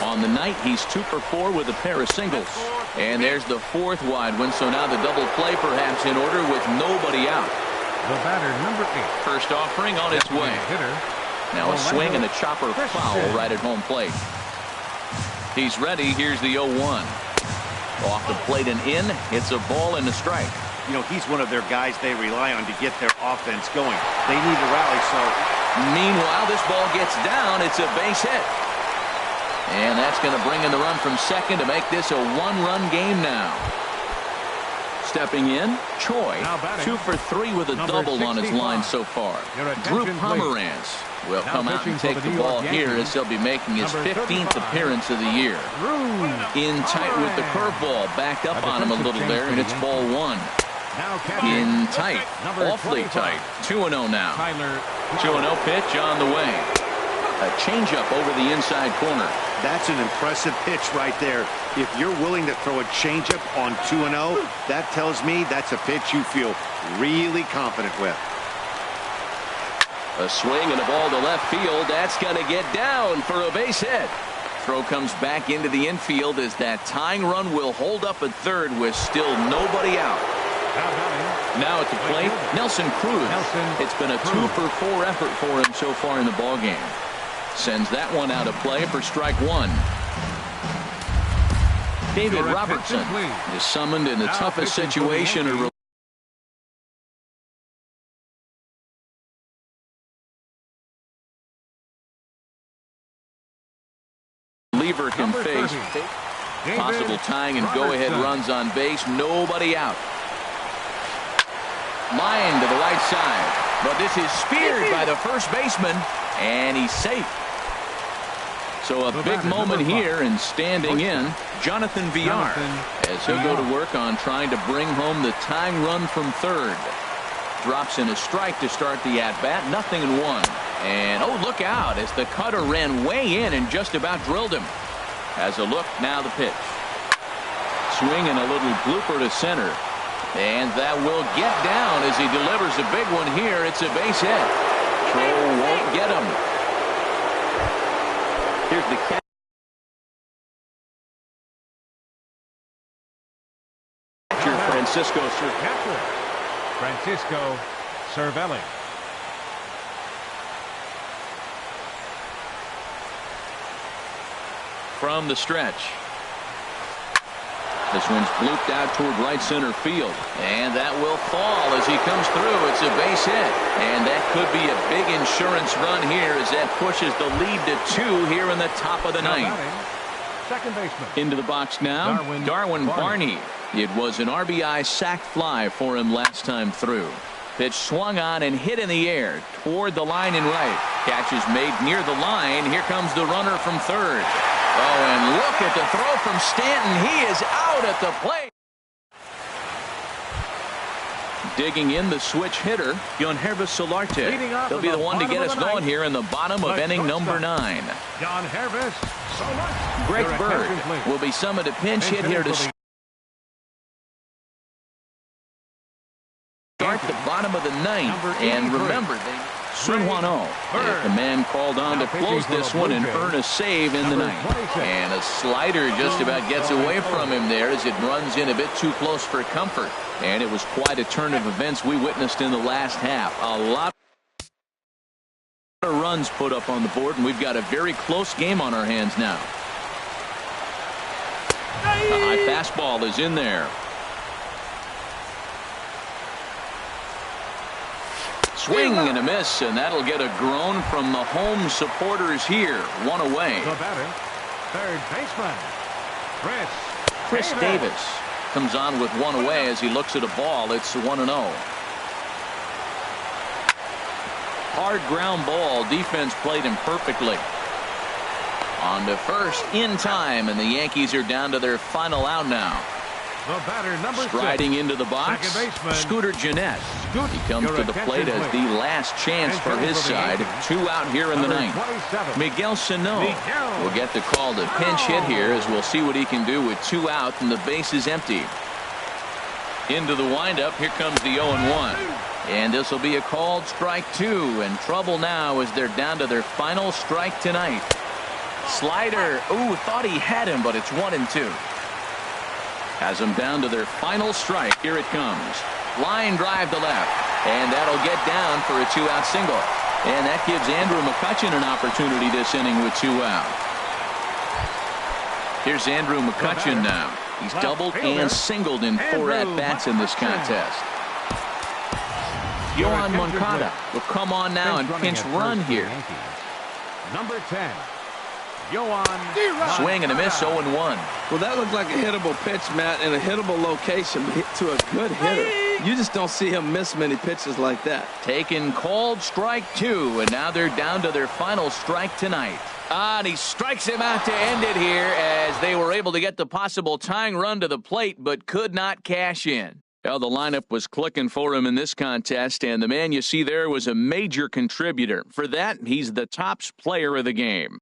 Speaker 1: On the night, he's 2 for 4 with a pair of singles. And there's the 4th wide one, so now the double play perhaps in order with nobody out.
Speaker 2: The batter, number 8.
Speaker 1: First offering on its way. Now a swing and a chopper foul right at home plate. He's ready. Here's the 0-1. Off the plate and in. It's a ball and a strike.
Speaker 4: You know, he's one of their guys they rely on to get their offense going. They need a rally, so.
Speaker 1: Meanwhile, this ball gets down. It's a base hit. And that's going to bring in the run from second to make this a 1-run game now. Stepping in, Choi, 2 for 3 with a double on his line so far. Drew Pomeranz will come out and take the ball here as he'll be making his 15th appearance of the year. In tight with the curveball, backed up on him a little there, and it's ball 1. In tight, awfully tight. 2-0 now. 2-0 pitch on the way. A changeup over the inside corner.
Speaker 4: That's an impressive pitch right there. If you're willing to throw a changeup on 2-0, that tells me that's a pitch you feel really confident with.
Speaker 1: A swing and a ball to left field. That's going to get down for a base hit. Throw comes back into the infield as that tying run will hold up at third with still nobody out. Now at the plate, Nelson Cruz. It's been a 2 for 4 effort for him so far in the ballgame. Sends that one out of play for strike 1. David Robertson is summoned in the toughest situation. A reliever can face possible tying and go-ahead runs on base. Nobody out. Line to the right side, but this is speared by the first baseman, and he's safe. So a big moment here, and standing in, Jonathan Villar, as he'll go to work on trying to bring home the tying run from third. Drops in a strike to start the at-bat, 0-1. And, oh, look out, as the cutter ran way in and just about drilled him. Has a look, now the pitch. Swing and a little blooper to center. And that will get down as he delivers a big one here. It's a base hit. Throw won't get him. Here's the catch.
Speaker 2: Francisco Cervelli.
Speaker 1: from the stretch. This one's blooped out toward right center field. And that will fall as he comes through. It's a base hit. And that could be a big insurance run here as that pushes the lead to 2 here in the top of the ninth.
Speaker 2: Second baseman.
Speaker 1: Into the box now, Darwin Barney. It was an RBI sac fly for him last time through. Pitch swung on and hit in the air toward the line and right. Catch is made near the line. Here comes the runner from third. Oh, and look at the throw from Stanton. He is out at the plate. Digging in the switch hitter, Yonhervis Solarte. He'll be the one to get us going here in the bottom of inning number 9.
Speaker 2: Yonhervis Solarte.
Speaker 1: Greg Bird will be summoned a pinch hit here to start the bottom of the 9th. And remember, Sun Hwano is the man called on to close this one and earn a save in the 9th. And a slider just about gets away from him there as it runs in a bit too close for comfort. And it was quite a turn of events we witnessed in the last half. A lot of runs put up on the board, and we've got a very close game on our hands now. A high fastball is in there. Swing and a miss, and that'll get a groan from the home supporters here. 1 away.
Speaker 2: The batter, third baseman,
Speaker 1: Chris Davis comes on with 1 away as he looks at a ball. It's 1-0. Hard ground ball. Defense played him perfectly. On to first in time, and the Yankees are down to their final out now.
Speaker 2: The batter, number 6.
Speaker 1: Striding into the box, Scooter Gennett. He comes to the plate as the last chance for his side. 2 out here in the 9th. Miguel Sano will get the call to pinch hit here as we'll see what he can do with 2 out and the base is empty. Into the windup. Here comes the 0-1. And this will be a called strike 2. And trouble now as they're down to their final strike tonight. Slider. Ooh, thought he had him, but it's 1-2. Has them down to their final strike. Here it comes. Line drive to left. And that'll get down for a 2-out single. And that gives Andrew McCutchen an opportunity this inning with 2 out. Here's Andrew McCutchen now. He's doubled and singled in 4 at-bats in this contest. Yohan Moncada will come on now and pinch run here.
Speaker 2: Number 10.
Speaker 1: Swing and a miss, 0-1.
Speaker 3: Well, that looked like a hittable pitch, Matt, in a hittable location to a good hitter. You just don't see him miss many pitches like that.
Speaker 1: Taken called strike 2, and now they're down to their final strike tonight. And he strikes him out to end it here as they were able to get the possible tying run to the plate, but could not cash in. Well, the lineup was clicking for him in this contest, and the man you see there was a major contributor. For that, he's the tops player of the game.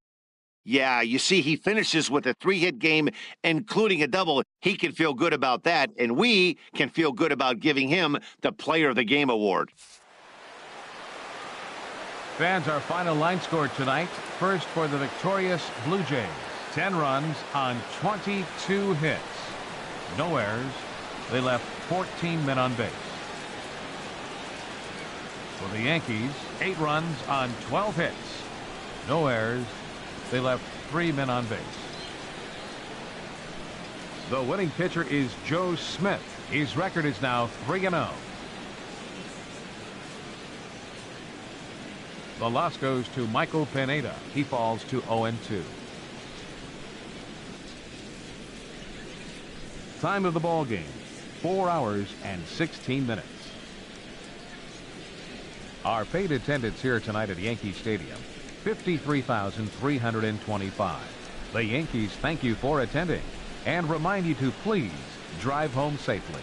Speaker 4: Yeah, you see, he finishes with a 3-hit game, including a double. He can feel good about that, and we can feel good about giving him the Player of the Game award.
Speaker 2: Fans, our final line score tonight. First for the victorious Blue Jays. 10 runs on 22 hits. No errors. They left 14 men on base. For the Yankees, 8 runs on 12 hits. No errors. They left 3 men on base. The winning pitcher is Joe Smith. His record is now 3-0. The loss goes to Michael Pineda. He falls to 0-2. Time of the ball game, 4 hours and 16 minutes. Our paid attendance here tonight at Yankee Stadium, 53,325. The Yankees thank you for attending and remind you to please drive home safely.